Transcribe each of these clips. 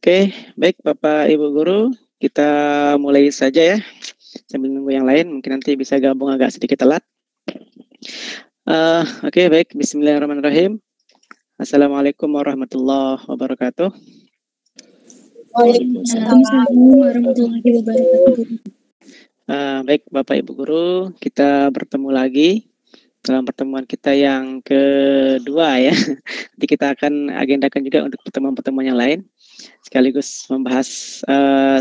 Oke, baik Bapak Ibu Guru, kita mulai saja ya. Sambil nunggu yang lain, mungkin nanti bisa gabung agak sedikit telat. Oke, baik. Bismillahirrahmanirrahim. Assalamualaikum warahmatullahi wabarakatuh. Waalaikumsalam warahmatullahi wabarakatuh. Baik Bapak Ibu Guru, kita bertemu lagi dalam pertemuan kita yang kedua ya. Nanti kita akan agendakan juga untuk pertemuan-pertemuan yang lain. Sekaligus membahas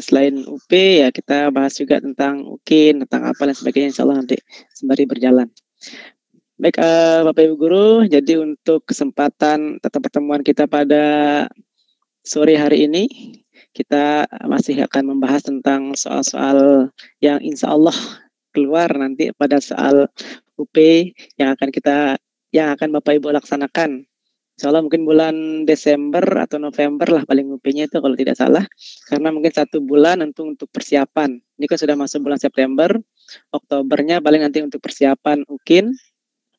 selain UP ya kita bahas juga tentang UKIN, tentang apa dan sebagainya, insya Allah nanti sembari berjalan. Baik Bapak Ibu Guru, jadi untuk kesempatan tetap pertemuan kita pada sore hari ini, kita masih akan membahas tentang soal-soal yang insya Allah keluar nanti pada soal UP yang akan Bapak Ibu laksanakan. Insya Allah mungkin bulan Desember atau November lah paling UP-nya itu kalau tidak salah. Karena mungkin 1 bulan untuk persiapan. Ini kan sudah masuk bulan September, Oktobernya paling nanti untuk persiapan UKIN,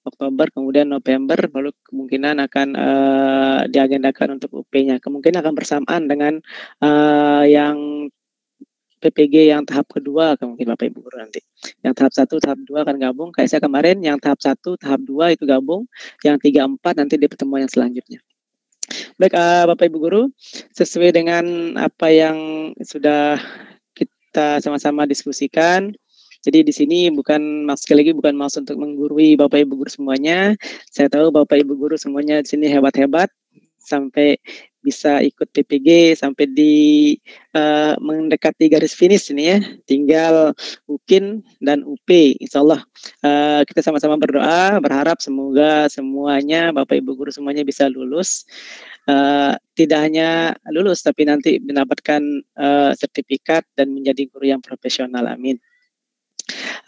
Oktober, kemudian November, baru kemungkinan akan diagendakan untuk UP-nya. Kemungkinan akan bersamaan dengan yang PPG yang tahap kedua, mungkin Bapak Ibu Guru nanti. Yang tahap 1, tahap 2 akan gabung. Kayak saya kemarin, yang tahap 1, tahap 2 itu gabung. Yang 3, 4 nanti di pertemuan yang selanjutnya. Baik Bapak Ibu Guru, sesuai dengan apa yang sudah kita sama-sama diskusikan. Jadi di sini sekali lagi bukan maksud untuk menggurui Bapak Ibu Guru semuanya. Saya tahu Bapak Ibu Guru semuanya di sini hebat-hebat sampai bisa ikut PPG sampai mendekati garis finish ini ya. Tinggal UKIN dan UP. Insya Allah kita sama-sama berdoa, berharap semoga semuanya Bapak Ibu Guru semuanya bisa lulus. Tidak hanya lulus tapi nanti mendapatkan sertifikat dan menjadi guru yang profesional. Amin.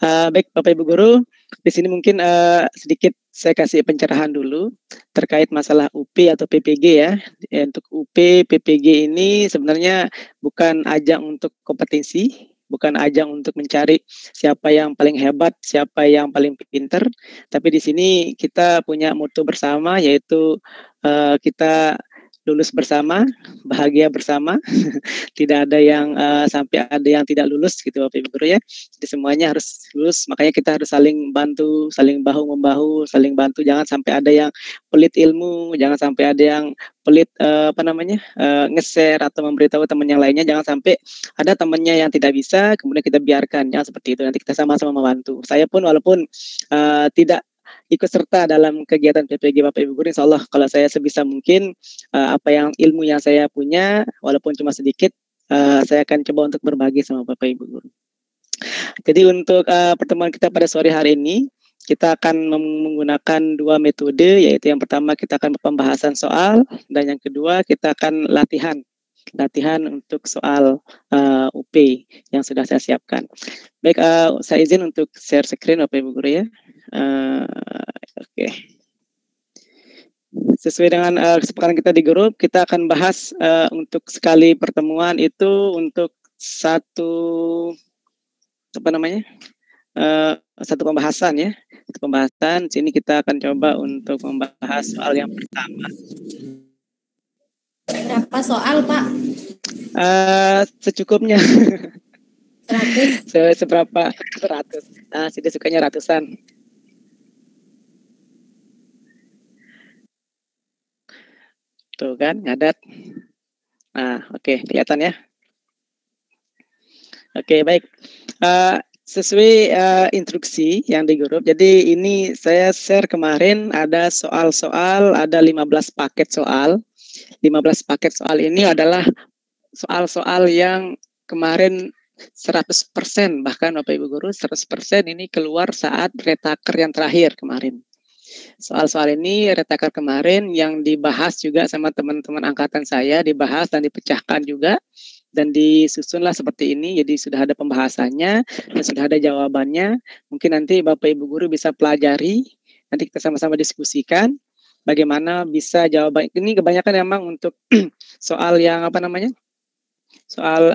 Baik Bapak Ibu Guru, di sini mungkin sedikit saya kasih pencerahan dulu terkait masalah UP atau PPG ya. Untuk UP, PPG ini sebenarnya bukan ajang untuk kompetisi, bukan ajang untuk mencari siapa yang paling hebat, siapa yang paling pinter, tapi di sini kita punya moto bersama yaitu kita lulus bersama, bahagia bersama. Tidak ada yang sampai ada yang tidak lulus gitu Bapak Ibu Guru ya. Jadi semuanya harus lulus, makanya kita harus saling bantu, saling bahu-membahu, saling bantu. Jangan sampai ada yang pelit ilmu, jangan sampai ada yang pelit nge-share atau memberitahu teman yang lainnya. Jangan sampai ada temannya yang tidak bisa, kemudian kita biarkan. Jangan seperti itu, nanti kita sama-sama membantu. Saya pun walaupun tidak ikut serta dalam kegiatan PPG Bapak Ibu Guru, insya Allah kalau saya sebisa mungkin apa yang ilmu yang saya punya walaupun cuma sedikit saya akan coba untuk berbagi sama Bapak Ibu Guru. Jadi untuk pertemuan kita pada sore hari ini kita akan menggunakan 2 metode, yaitu yang pertama kita akan pembahasan soal dan yang kedua kita akan latihan untuk soal UP yang sudah saya siapkan. Baik, saya izin untuk share screen Bapak Ibu Guru ya. Oke. Sesuai dengan kesepakatan kita di grup, kita akan bahas untuk sekali pertemuan itu untuk satu pembahasan ya. Satu pembahasan. Sini kita akan coba untuk membahas soal yang pertama. Berapa soal Pak? Secukupnya. 100. Seberapa? 100. Sudah sukanya ratusan. Tuh kan, ngadat. Oke, kelihatan ya. Oke, baik. Sesuai instruksi yang di grup, jadi ini saya share kemarin ada soal-soal, ada 15 paket soal. 15 paket soal ini adalah soal-soal yang kemarin 100%, bahkan Bapak Ibu Guru 100% ini keluar saat retaker yang terakhir kemarin. Soal-soal ini retaker kemarin yang dibahas juga sama teman-teman angkatan saya, dibahas dan dipecahkan juga dan disusunlah seperti ini. Jadi sudah ada pembahasannya dan sudah ada jawabannya. Mungkin nanti Bapak Ibu Guru bisa pelajari, nanti kita sama-sama diskusikan bagaimana bisa jawaban ini. Kebanyakan memang untuk soal yang soal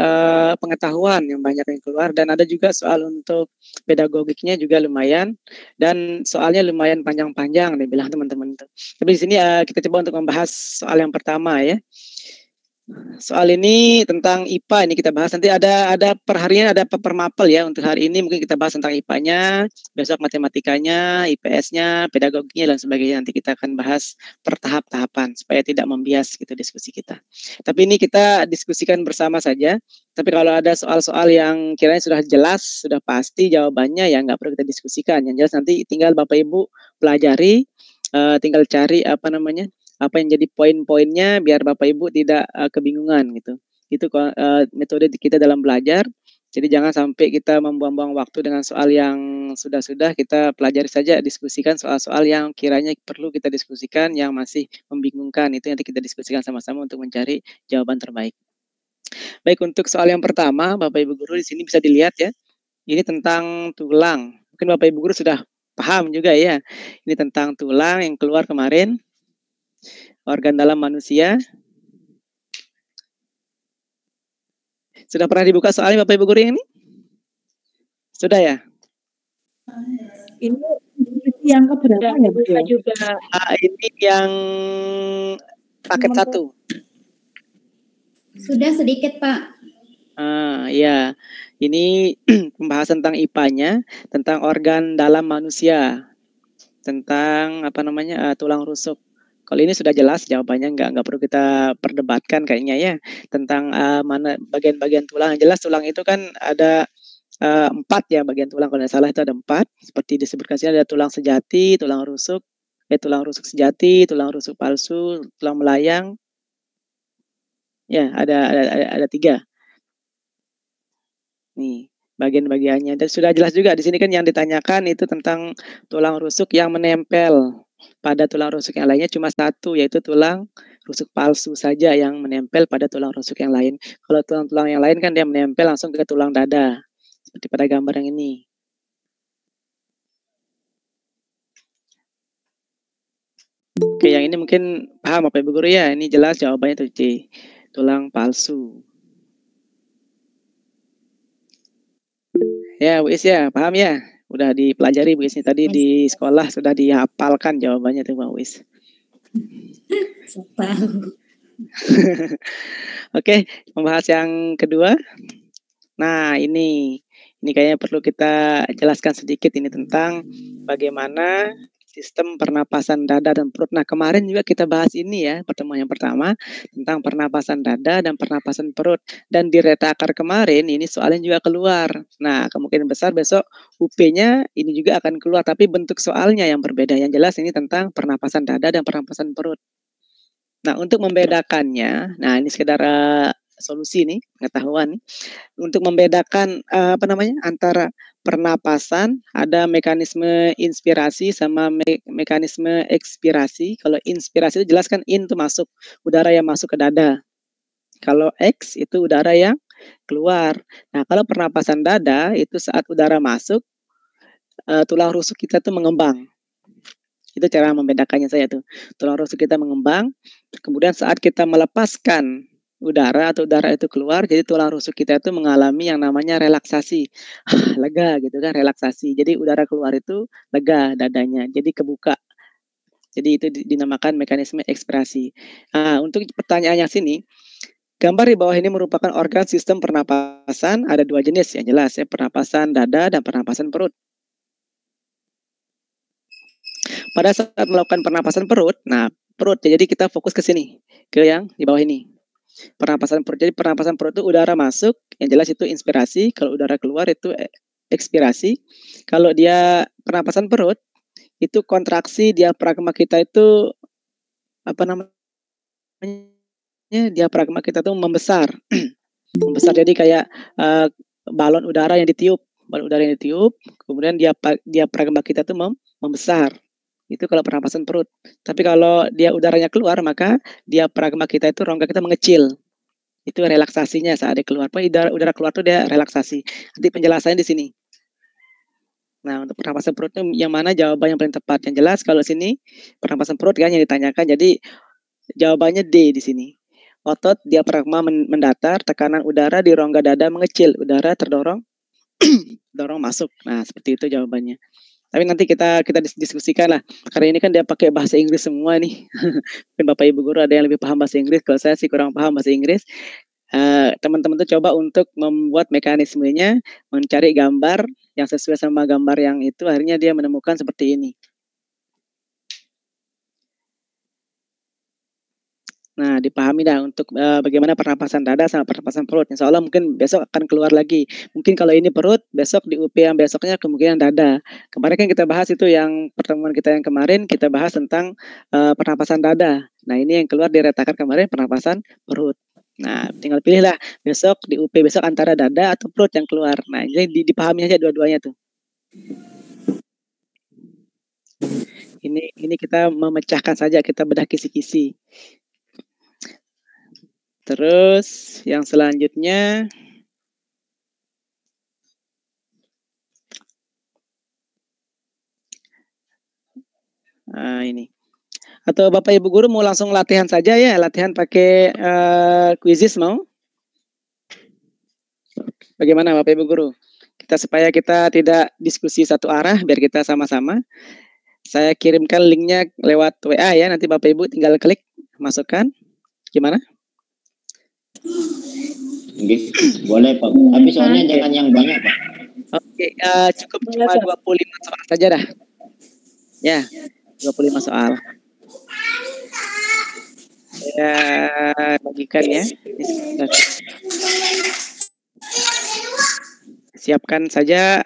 pengetahuan yang banyak yang keluar, dan ada juga soal untuk pedagogiknya juga lumayan, dan soalnya lumayan panjang-panjang dibilang teman-teman itu. Tapi di sini kita coba untuk membahas soal yang pertama ya. Soal ini tentang IPA ini kita bahas. Nanti ada perharian, ada permapel ya untuk hari ini. Mungkin kita bahas tentang IPA-nya, besok matematikanya, IPS-nya, pedagoginya dan sebagainya. Nanti kita akan bahas per tahap-tahapan supaya tidak membias gitu diskusi kita. Tapi ini kita diskusikan bersama saja. Tapi kalau ada soal-soal yang kiranya sudah jelas, sudah pasti jawabannya ya nggak perlu kita diskusikan. Yang jelas nanti tinggal Bapak Ibu pelajari, tinggal cari apa yang jadi poin-poinnya biar Bapak Ibu tidak kebingungan gitu. Itu metode kita dalam belajar. Jadi jangan sampai kita membuang-buang waktu dengan soal yang sudah-sudah, kita pelajari saja, diskusikan soal-soal yang kiranya perlu kita diskusikan, yang masih membingungkan. Itu nanti kita diskusikan sama-sama untuk mencari jawaban terbaik. Baik, untuk soal yang pertama, Bapak Ibu guru di sini bisa dilihat ya. Ini tentang tulang. Mungkin Bapak Ibu guru sudah paham juga ya. Ini tentang tulang yang keluar kemarin. Organ dalam manusia. Sudah pernah dibuka soalnya Bapak Ibu guru yang ini? Sudah ya? Ini yang keberapa ya Bu? Juga. Ini yang paket 1. Sudah sedikit Pak. Ya, ini pembahasan tentang IPA-nya, tentang organ dalam manusia, tentang tulang rusuk. Kalau ini sudah jelas jawabannya, nggak perlu kita perdebatkan kayaknya ya, tentang mana bagian-bagian tulang. Yang jelas tulang itu kan ada 4 ya, bagian tulang kalau tidak salah itu ada 4. Seperti disebutkan sini ada tulang sejati, tulang rusuk sejati, tulang rusuk palsu, tulang melayang. Ya, ada 3. Nih, bagian-bagiannya. Dan sudah jelas juga di sini kan yang ditanyakan itu tentang tulang rusuk yang menempel pada tulang rusuk yang lainnya cuma 1, yaitu tulang rusuk palsu saja yang menempel pada tulang rusuk yang lain. Kalau tulang-tulang yang lain kan dia menempel langsung ke tulang dada. Seperti pada gambar yang ini. Oke, yang ini mungkin paham Bapak Ibu guru ya. Ini jelas jawabannya tuh C. Tulang palsu. Ya, Bu Is ya, paham ya? Udah dipelajari Bu Is tadi di sekolah sudah dihafalkan jawabannya tuh Bu Is. Oke, membahas yang kedua. Nah, ini kayaknya perlu kita jelaskan sedikit ini tentang bagaimana sistem pernapasan dada dan perut. Nah, kemarin juga kita bahas ini ya, pertemuan yang pertama tentang pernapasan dada dan pernapasan perut. Dan di retakar kemarin ini soalnya juga keluar. Nah, kemungkinan besar besok UP-nya ini juga akan keluar, tapi bentuk soalnya yang berbeda. Yang jelas ini tentang pernapasan dada dan pernapasan perut. Nah, untuk membedakannya, nah ini sekedar solusi nih, pengetahuan nih. Untuk membedakan antara pernapasan, ada mekanisme inspirasi sama mekanisme ekspirasi. Kalau inspirasi itu jelaskan in itu masuk, udara yang masuk ke dada. Kalau X itu udara yang keluar. Nah, kalau pernapasan dada itu saat udara masuk, tulang rusuk kita tuh mengembang. Itu cara membedakannya saya tuh. Tulang rusuk kita mengembang, kemudian saat kita melepaskan udara atau udara itu keluar, jadi tulang rusuk kita itu mengalami yang namanya relaksasi. Lega gitu kan, relaksasi. Jadi udara keluar itu lega dadanya, jadi kebuka. Jadi itu dinamakan mekanisme ekspirasi. Nah, untuk pertanyaan yang sini, gambar di bawah ini merupakan organ sistem pernapasan, ada 2 jenis yang jelas ya, pernapasan dada dan pernapasan perut. Pada saat melakukan pernapasan perut, nah perut, jadi kita fokus ke sini, ke yang di bawah ini. Pernapasan perut, jadi pernapasan perut itu udara masuk, yang jelas itu inspirasi, kalau udara keluar itu ekspirasi. Kalau dia pernapasan perut, itu kontraksi diafragma kita itu diafragma kita tuh membesar. Membesar, jadi kayak balon udara yang ditiup, kemudian diafragma kita tuh membesar. Itu kalau pernapasan perut. Tapi kalau dia udaranya keluar, maka diafragma kita itu, rongga kita mengecil. Itu relaksasinya saat dia keluar. Udara keluar itu dia relaksasi. Nanti penjelasannya di sini. Nah, untuk pernapasan perut itu yang mana jawaban yang paling tepat? Yang jelas kalau sini pernapasan perut kan yang ditanyakan. Jadi jawabannya D di sini. Otot diafragma mendatar, tekanan udara di rongga dada mengecil, udara terdorong dorong masuk. Nah, seperti itu jawabannya. Tapi nanti kita diskusikan lah. Karena ini kan dia pakai bahasa Inggris semua nih. Mungkin Bapak Ibu guru ada yang lebih paham bahasa Inggris. Kalau saya sih kurang paham bahasa Inggris. Teman-teman tuh coba untuk membuat mekanismenya, mencari gambar yang sesuai sama gambar yang itu, akhirnya dia menemukan seperti ini. Nah, dipahami dah untuk bagaimana pernapasan dada sama pernapasan perut. Insya Allah mungkin besok akan keluar lagi. Mungkin kalau ini perut, besok di UP yang besoknya kemungkinan dada. Kemarin kan kita bahas itu yang pertemuan kita yang kemarin, kita bahas tentang pernapasan dada. Nah, ini yang keluar diretakan kemarin pernapasan perut. Nah, tinggal pilihlah besok di UP besok antara dada atau perut yang keluar. Nah, jadi dipahami aja dua-duanya tuh. Ini kita memecahkan saja, kita bedah kisi-kisi. Terus yang selanjutnya ini. Atau Bapak Ibu guru mau langsung latihan saja ya, latihan pakai quizzes mau? Bagaimana Bapak Ibu guru? Supaya kita tidak diskusi satu arah, biar kita sama-sama. Saya kirimkan linknya lewat WA ya, nanti Bapak Ibu tinggal klik, masukkan. Gimana? Boleh Pak, tapi soalnya jangan yang banyak Pak. Oke, cukup cuma 25 soal saja dah. Ya, 25 soal. Ya, bagikan ya. Siapkan saja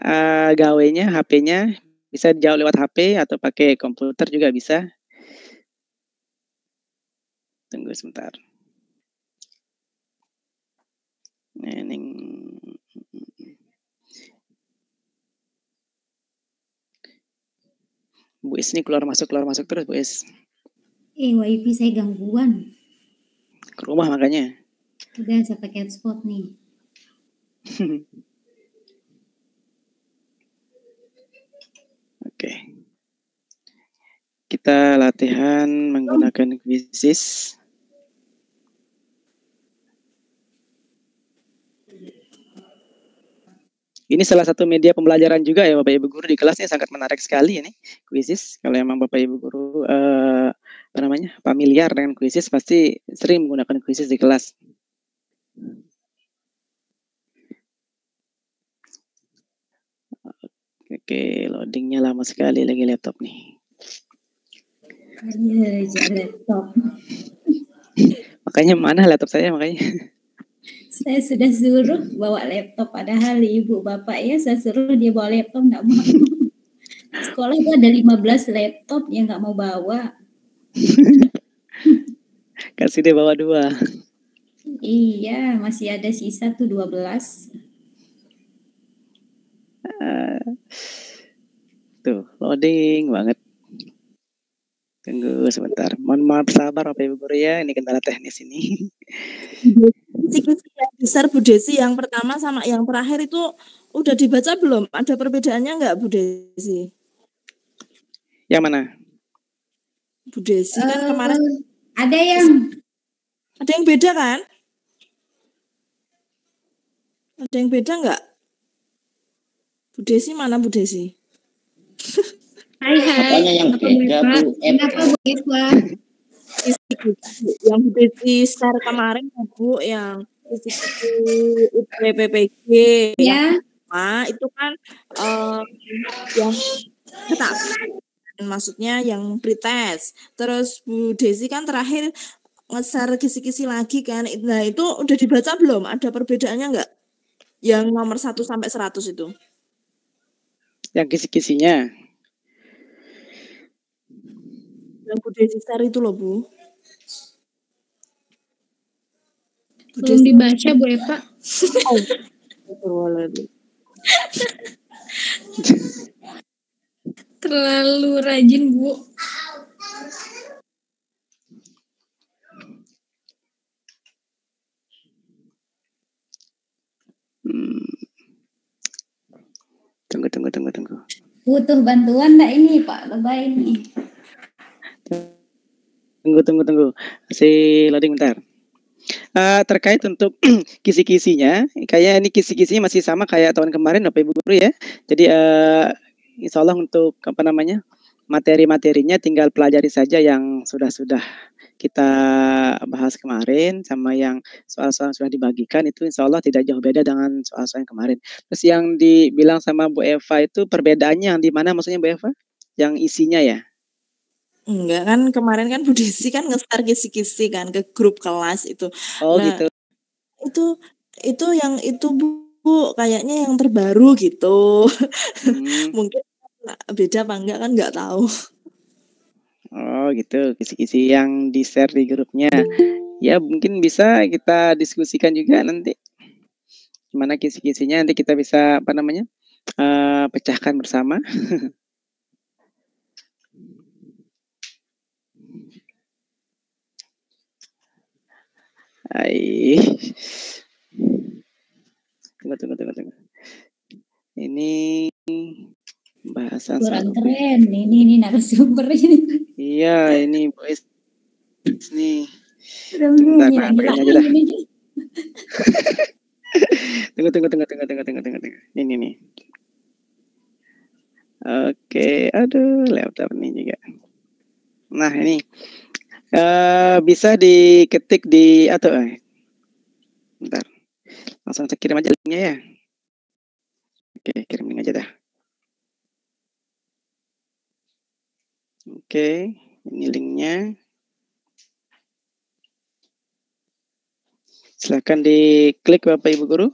gawenya, HP-nya. Bisa jauh lewat HP atau pakai komputer juga bisa. Tunggu sebentar. Bu Is ini keluar masuk terus Bu Is. WiFi saya gangguan. Ke rumah makanya. Udah saya pakai hotspot nih. Oke. Kita latihan menggunakan quizzes. Ini salah satu media pembelajaran juga ya Bapak Ibu guru, di kelasnya sangat menarik sekali ini quizzes. Kalau emang Bapak Ibu guru familiar dengan quizzes, pasti sering menggunakan quizzes di kelas. Oke, loadingnya lama sekali lagi laptop nih. Laptop. Makanya mana laptop saya makanya. Saya sudah suruh bawa laptop, padahal ibu bapak ya saya suruh dia bawa laptop nggak mau. Sekolah itu ada 15 laptop yang nggak mau bawa. Kasih dia bawa 2. Iya, masih ada sisa tuh 12. Tuh, loading banget. Tunggu sebentar. Mohon maaf sabar Bapak Ibu guru ya, ini kendala teknis ini. Kisi-kisi yang besar Bu Desi yang pertama sama yang terakhir itu udah dibaca belum? Ada perbedaannya nggak Bu Desi? Yang mana? Bu Desi kan kemarin ada yang beda kan? Ada yang beda nggak? Bu Desi mana Bu Desi? Hai. Apanya yang beda Bu? Kenapa Bu Eva? Yang Bu Desi share kemarin Bu, yang PPPG Ya. Itu kan yang ketak, maksudnya yang pretest. Terus Bu Desi kan terakhir nge-share kisi-kisi lagi kan. Nah itu udah dibaca belum? Ada perbedaannya nggak? Yang nomor 1 sampai 100 itu? Yang kisi-kisinya. Yang Bu Desi share itu loh Bu. Belum dibaca Bu Eva. Terlalu rajin Bu. Tunggu. Butuh bantuan enggak ini Pak Lebay ini? Tunggu. Masih loading bentar. Terkait untuk kisi-kisinya, kayak ini kisi-kisinya masih sama kayak tahun kemarin Bapak Ibu guru ya. Jadi insya Allah untuk materi-materinya tinggal pelajari saja yang sudah kita bahas kemarin sama yang soal-soal yang sudah dibagikan, itu insya Allah tidak jauh beda dengan soal-soal yang kemarin. Terus yang dibilang sama Bu Eva itu perbedaannya yang di mana maksudnya Bu Eva? Yang isinya ya? Enggak kan, kemarin kan Bu Desi kan nge-share kisi-kisi kan ke grup kelas itu. Oh Nah, gitu. itu yang itu Bu, kayaknya yang terbaru gitu. Mungkin beda apa enggak kan nggak tahu. Oh gitu, kisi-kisi yang di-share di grupnya. Ya mungkin bisa kita diskusikan juga nanti. Gimana kisi-kisinya nanti kita bisa pecahkan bersama. Hai. Tunggu. Ini bahasan kurang keren ini narasumber ini. Iya, ini boys nih. Bentar, aja dah. Tunggu. Ini nih. Oke, aduh, laptop ini juga. Nah, ini bisa diketik di bentar. Langsung saya kirim aja linknya ya. Oke, kirim link aja dah. Oke, ini linknya. Silakan diklik Bapak Ibu Guru.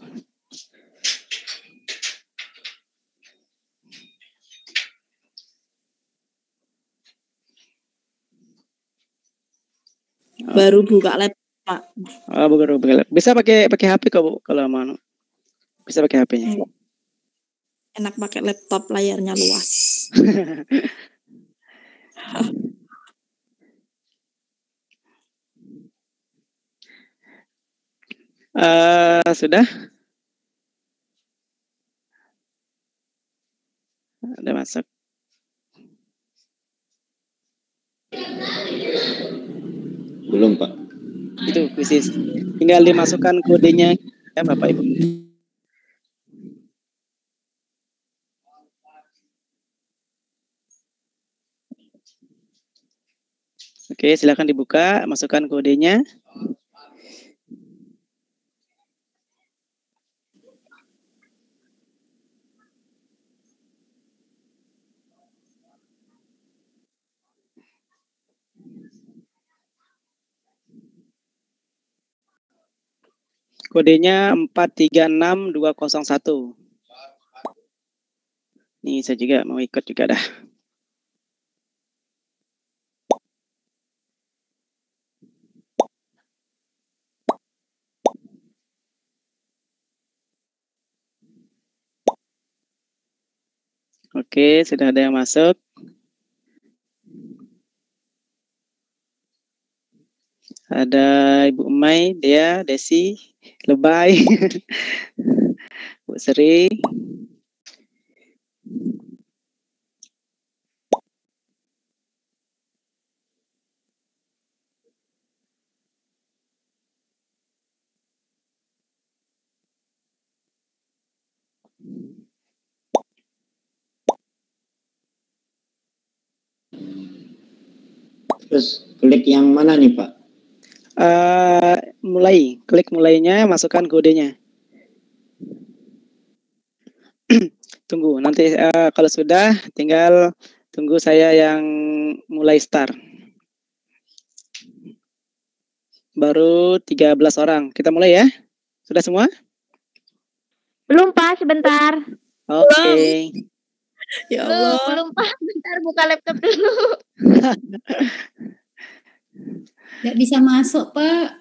Baru buka laptop, Pak. Oh, buka laptop. Bisa pakai HP kok, Bu, kalau mau. Bisa pakai HP-nya. Enak pakai laptop, layarnya luas. Sudah? Ada masuk? Belum, Pak. Itu kuisis. Tinggal dimasukkan kodenya ya Bapak Ibu. Oke, silakan dibuka, masukkan kodenya. Kodenya 436201. Nih saya juga mau ikut juga dah. Oke, sudah ada yang masuk. Ada Ibu Umay, Dea, Desi, Lebay, Bu Sri. Terus klik yang mana nih, Pak? Klik mulainya, masukkan kodenya. Tunggu, nanti kalau sudah tinggal tunggu saya yang mulai start. Baru 13 orang. Kita mulai ya? Sudah semua? Belum, Pak, sebentar. Oke. Ya Allah. Belum, Pak, bentar buka laptop dulu. Nggak bisa masuk, Pak.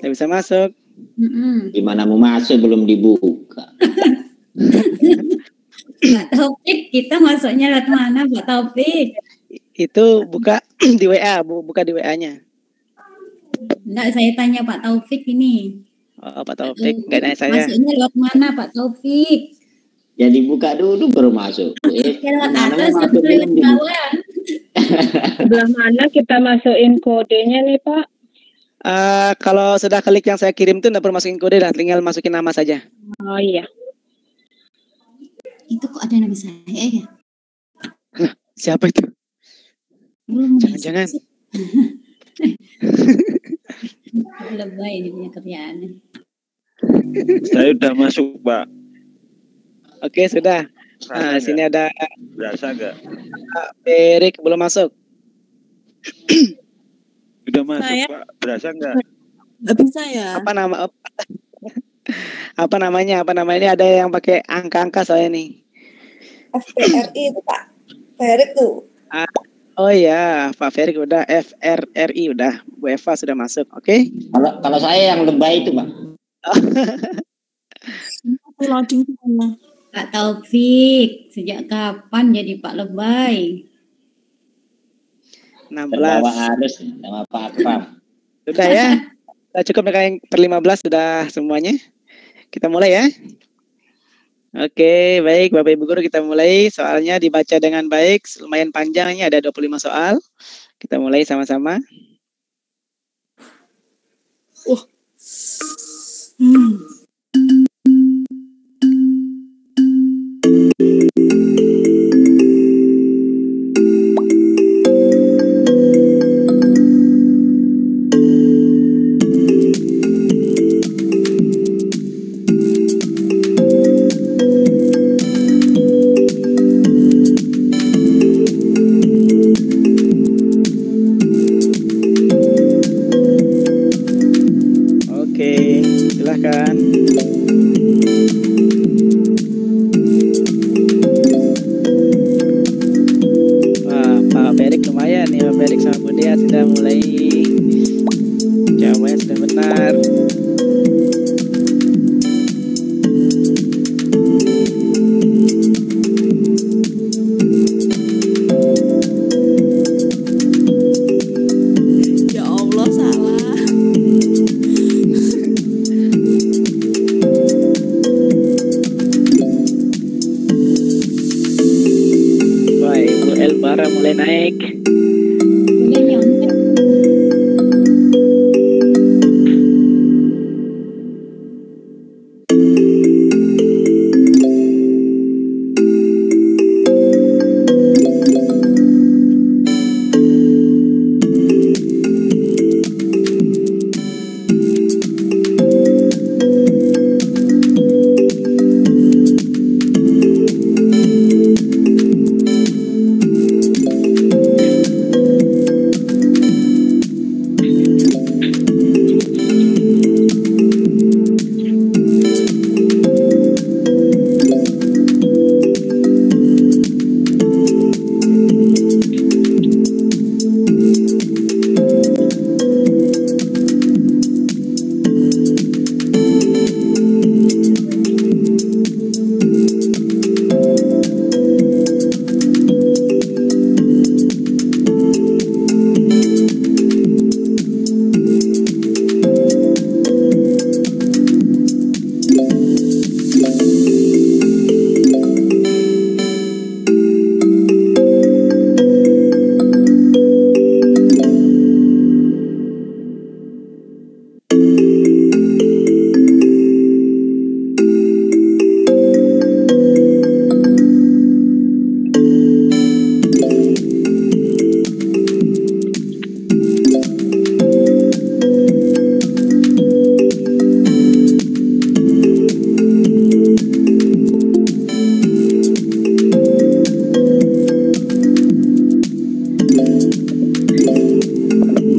Nggak bisa masuk. Gimana mau masuk belum dibuka? Pak Taufik, kita masuknya lewat mana, Pak Taufik? Itu buka di WA, buka di WA-nya. Enggak, saya tanya Pak Taufik ini. Oh, Pak Taufik, nggak nanya saya. Masuknya lewat mana, Pak Taufik? Ya dibuka dulu baru masuk. Lewat atas atau lewat bawah? Sebelah mana kita masukin kodenya nih, Pak? Kalau sudah klik yang saya kirim itu nggak perlu masukin kode lah, tinggal masukin nama saja. Oh iya. Itu kok ada nama saya ya? Siapa itu? Belum Jangan-jangan. lebay ini punya kerjaannya. Saya udah masuk, Pak. Oke, sudah. Rasa Sini nggak? ada Berasa nggak? Pak Erik belum masuk. Udah masuk, Saya- Pak. Berasa nggak? Nggak bisa ya? Apa namanya? Apa namanya? Ada yang pakai angka-angka soalnya nih. FPRI itu Pak. Ferik tuh. Oh iya, Pak Ferik udah, FRRI udah, Bu Eva sudah masuk, oke? Kalau saya yang lebay itu, Pak. Aku loading semua. Pak Taufik, sejak kapan jadi Pak Lebay? 16. Terbawa arus sama Pak Akram. Sudah ya? Sudah cukup yang per 15 sudah semuanya. Kita mulai ya. Oke, baik Bapak Ibu Guru, kita mulai. Soalnya dibaca dengan baik, lumayan panjangnya, ada 25 soal. Kita mulai sama-sama. Oke, silahkan. Wah, Pak Ferik lumayan nih, Pak Ferik sama Bu Dea sudah mulai. Jawabannya sudah benar. Ya Allah, salah. Wah, Ibu Elbara mulai naik. Dia nyontek.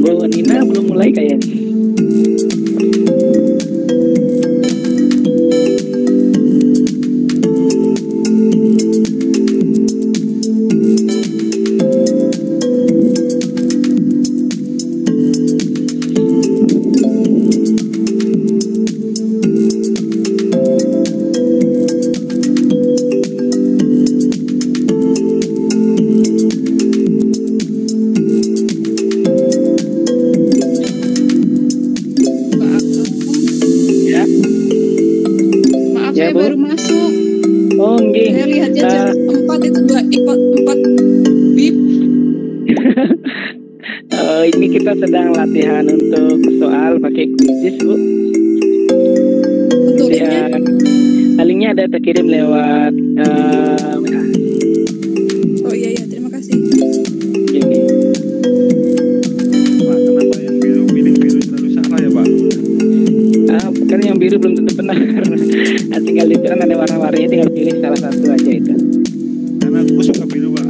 Bu Nina belum mulai kayaknya. Ya. Maaf, Ya, saya Bu. baru masuk. Oh, nggih. Saya lihatnya jam 4 itu 4 bip. Ini kita sedang latihan untuk soal pakai quizzes, Bu. Untuk Ya, linknya ada terkirim lewat WA. Oh iya, terima kasih. Tinggal dipilih ada warna-warninya, tinggal pilih salah satu aja itu. Karena aku suka biru, Pak.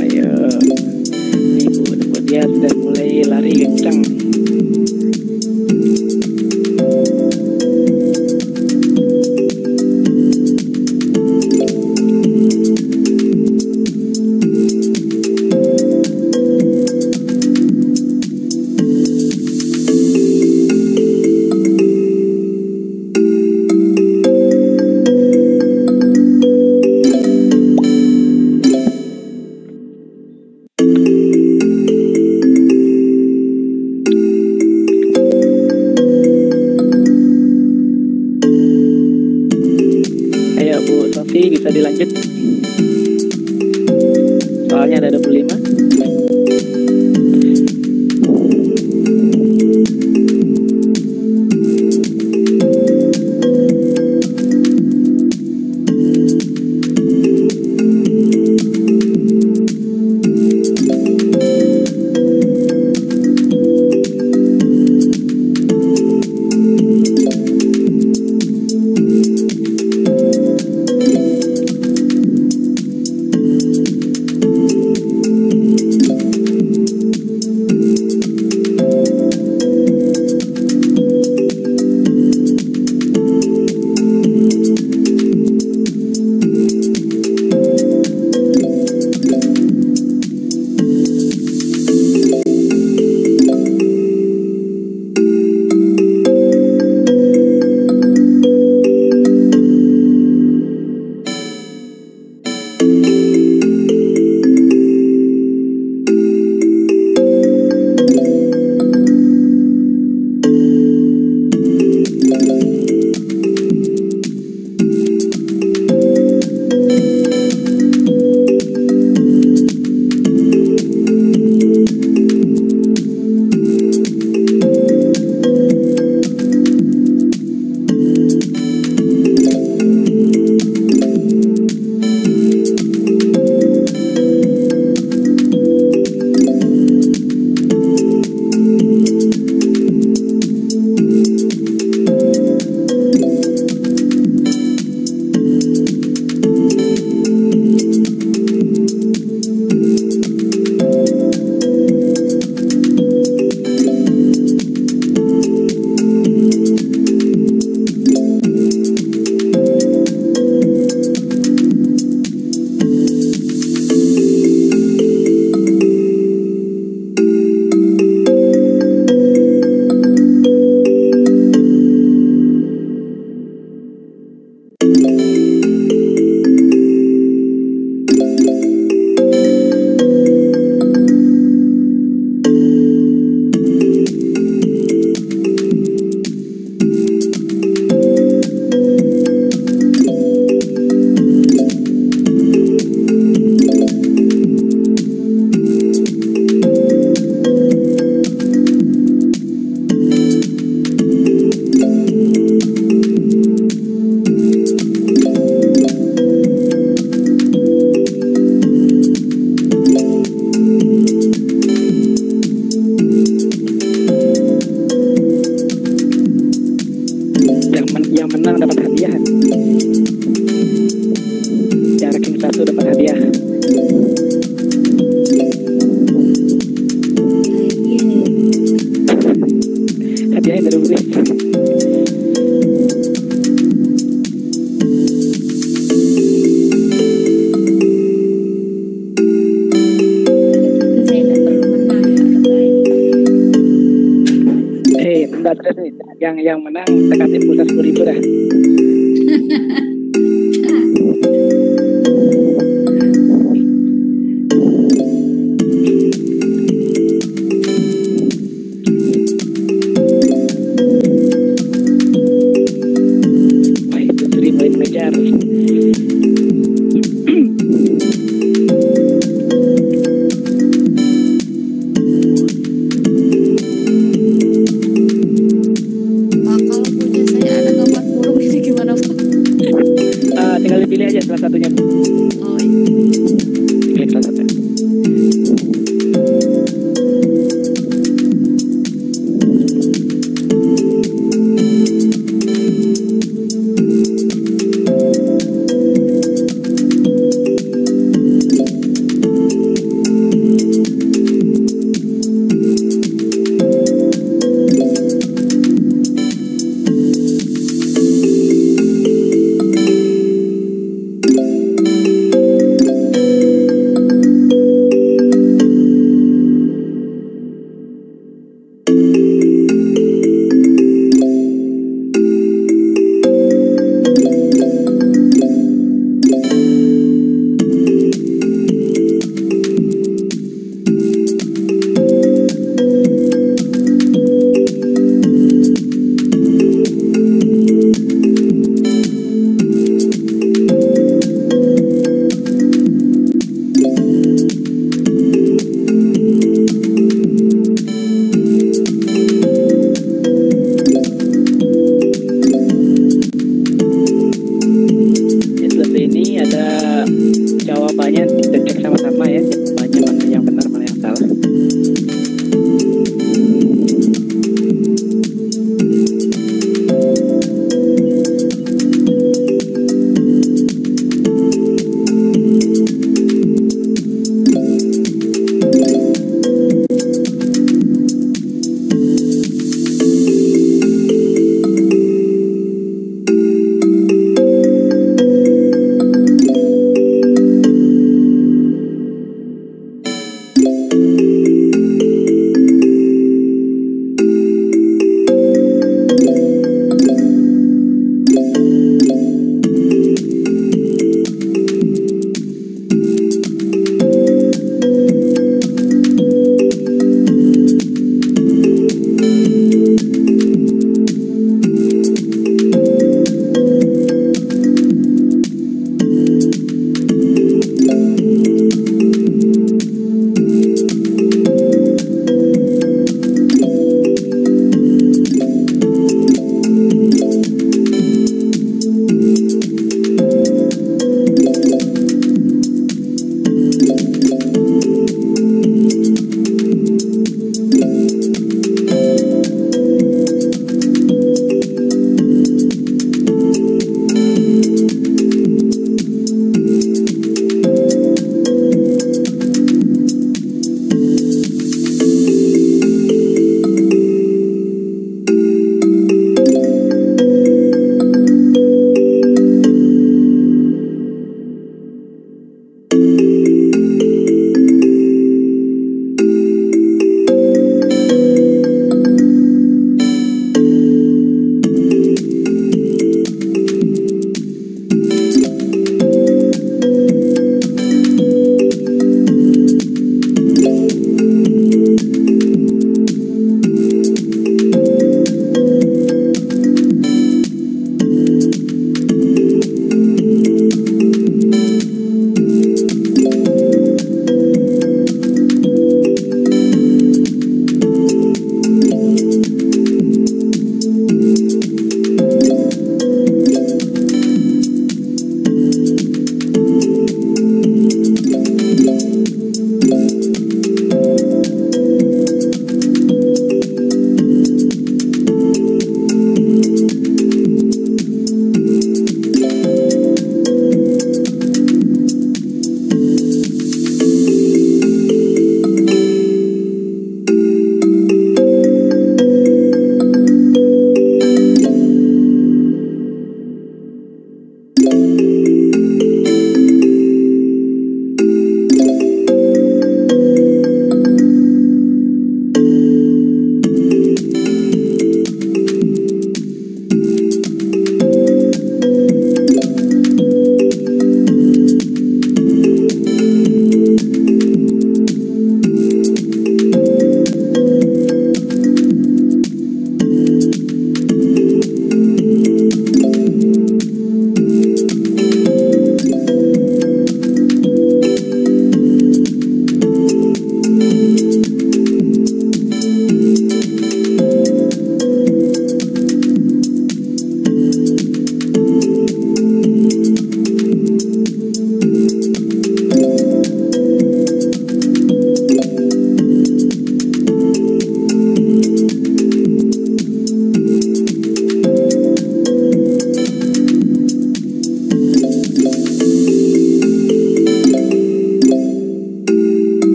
Ayo, ibu dia sudah mulai lari kencang. Ayo Bu Sofi, bisa dilanjut? Soalnya ada 25. Yang menang dapat hadiah. Yang ranking 1 dapat hadiah. Hadiahnya dari Uris. Bentar terus nih, yang menang kita kasih pulsa 10.000 dah. Wah itu 1.000 ngejar. Kalau punya saya ada gambar burung ini gimana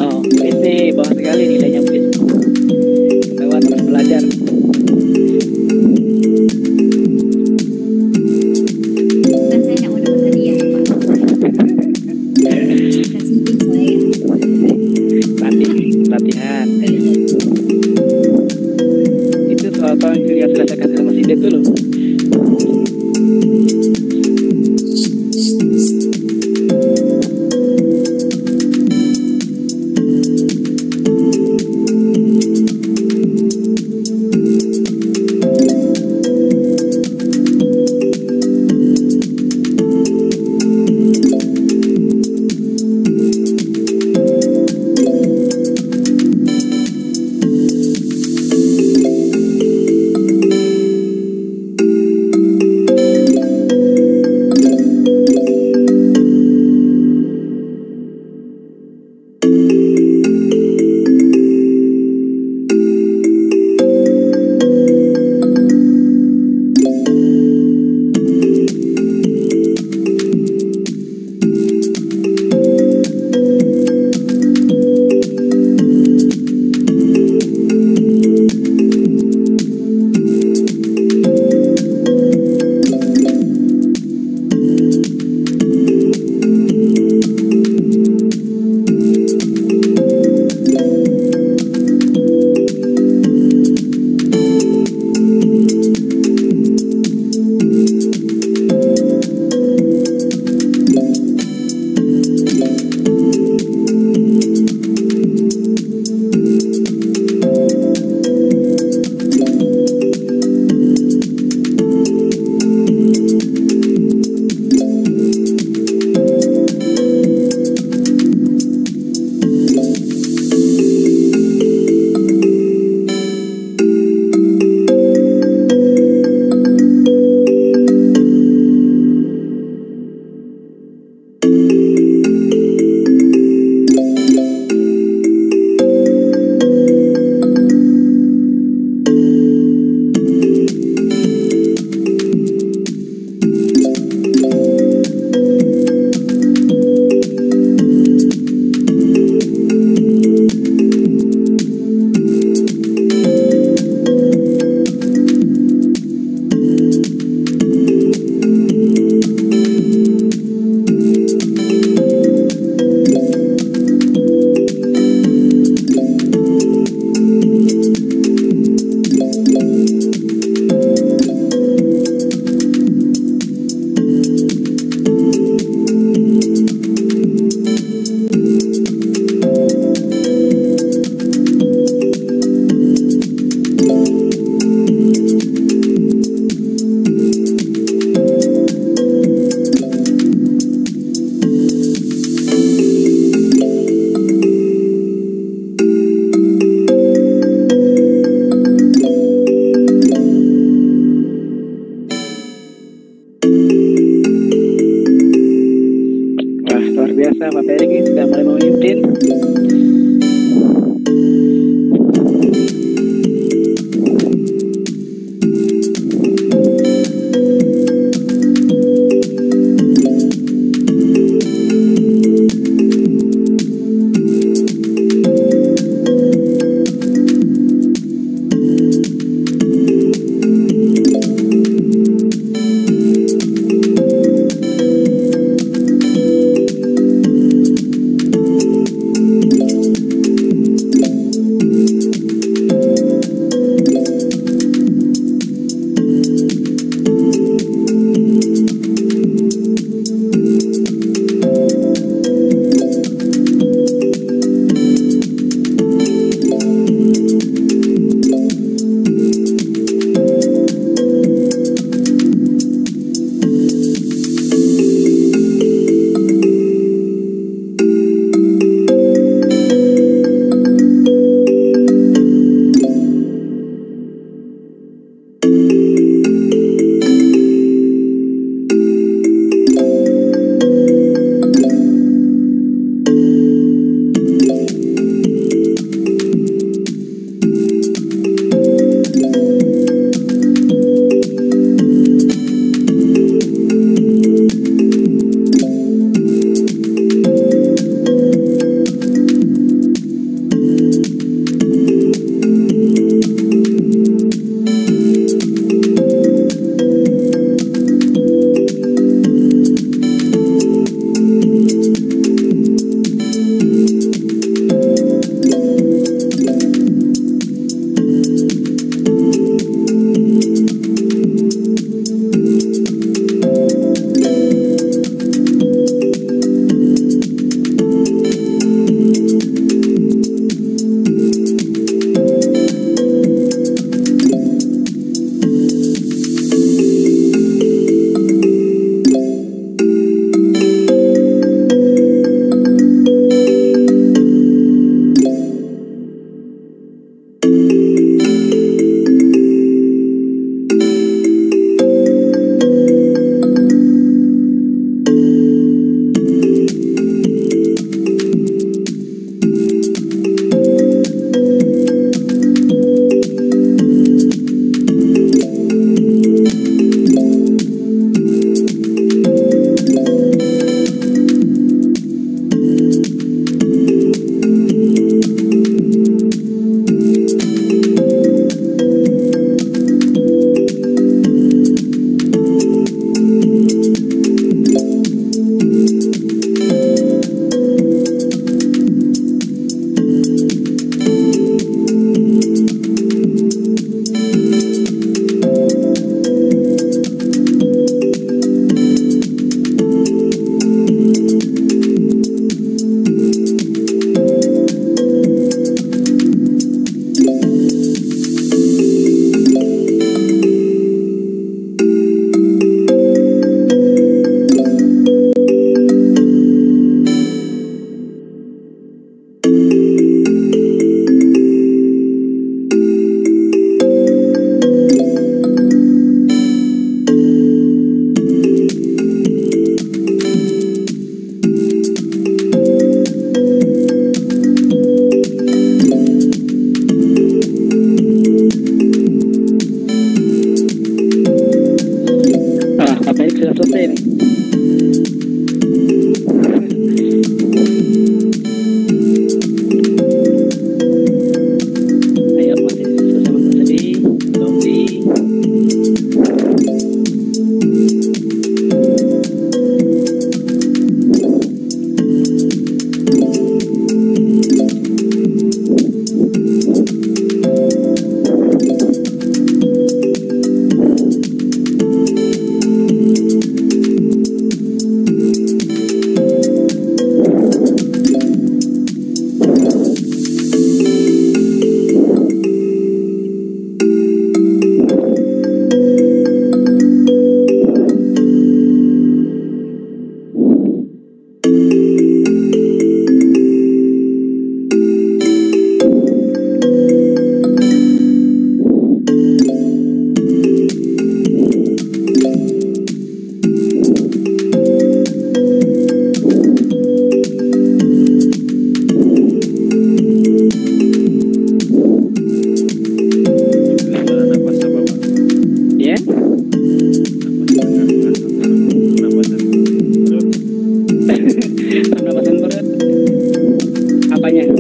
Oh, ini bawah sekali nilainya mungkin. Ketahuan terus belajar. Bukan saya nggak mau dapat hadiah, Pak. Kasih link saya. Latihan. Itu soal-soal yang sudah saya kasih sama si Dep dulu.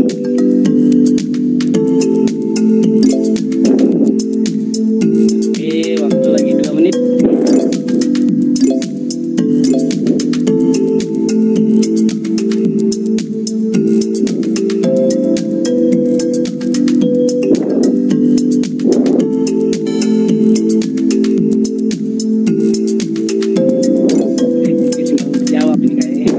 Oke, waktu lagi 2 menit. Jawab ini kayaknya.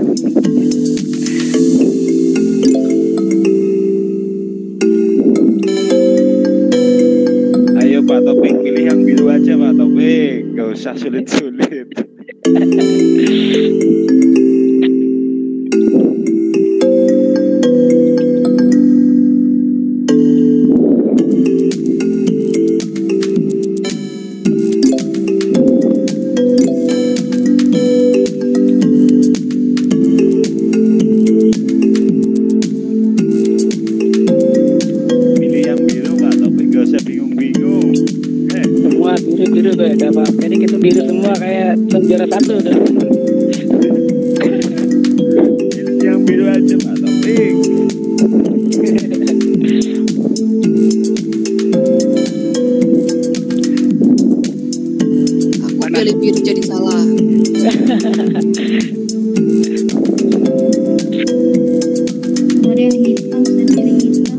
Ayo Pak Topik, pilih yang biru aja Pak Topik. Gak usah sulit-sulit. Pilih yang biru Pak Topik, gak usah bingung-bingung. Semua biru-biru tuh ya, Pak. Jadi itu biru semua kayak juara 1 tuh. Pilih yang biru aja Pak Topik. Aku pilih biru jadi salah. Ada yang hitam dan piring hitam.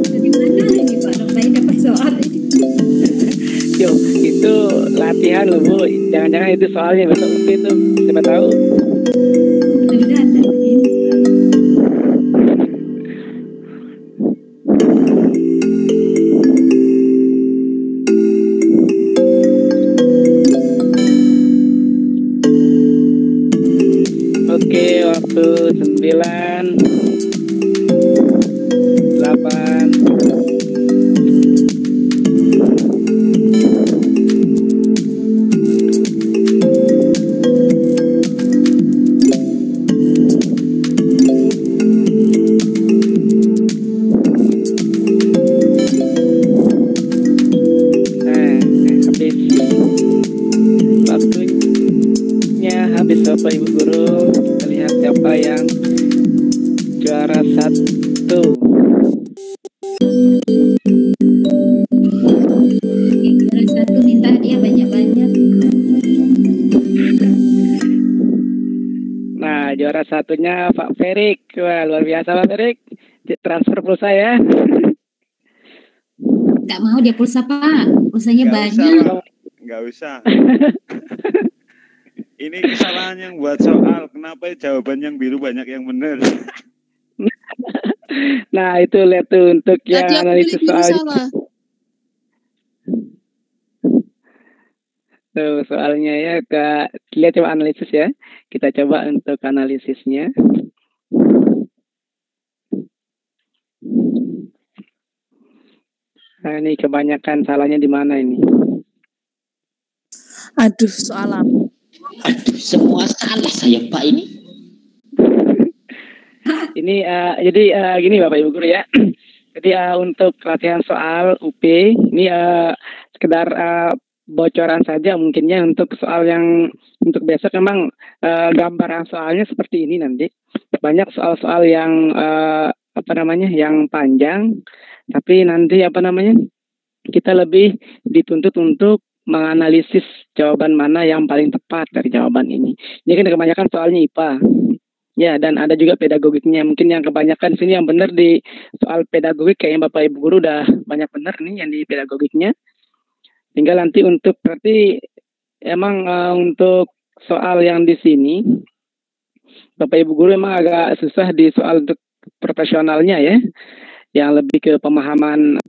Jadi mana ini Pak Ropai dapat soal ini? Yo, itu latihan loh Bu. Jangan-jangan itu soalnya besok itu siapa tahu. Sudah ada ini. Oke, waktu 9 8 habis waktunya habis Bapak Ibu Guru. Kita lihat siapa yang juara 1. Oke, juara 1 minta dia banyak-banyak. Nah, juara satunya Pak Ferik. Wah, luar biasa Pak Ferik. Transfer pulsa ya. Gak mau dia pulsa Pak. Pulsanya Nggak usah, banyak. Pak. Nggak usah. Ini kesalahan yang buat soal. Kenapa jawaban yang biru banyak yang benar? Nah, itu lihat tuh untuk yang Tadi aku pilih analisis biru soal. salah. Tuh, soalnya ya, Kak. Lihat coba analisis ya. Kita coba untuk analisisnya. Nah, ini kebanyakan salahnya di mana ini? Aduh, soal apa? Aduh, semua salah saya Pak ini. Ini jadi gini Bapak Ibu Guru ya. Jadi untuk latihan soal UP ini sekedar bocoran saja mungkinnya untuk soal yang untuk besok memang gambaran soalnya seperti ini nanti. Banyak soal-soal yang yang panjang, tapi nanti kita lebih dituntut untuk menganalisis jawaban mana yang paling tepat dari jawaban ini. Ini kan kebanyakan soalnya IPA. Ya, dan ada juga pedagogiknya. Mungkin yang kebanyakan sini yang benar di soal pedagogik kayaknya Bapak Ibu Guru udah banyak benar nih yang di pedagogiknya. Tinggal nanti untuk berarti emang untuk soal yang di sini Bapak Ibu Guru emang agak susah di soal untuk profesionalnya ya. Yang lebih ke pemahaman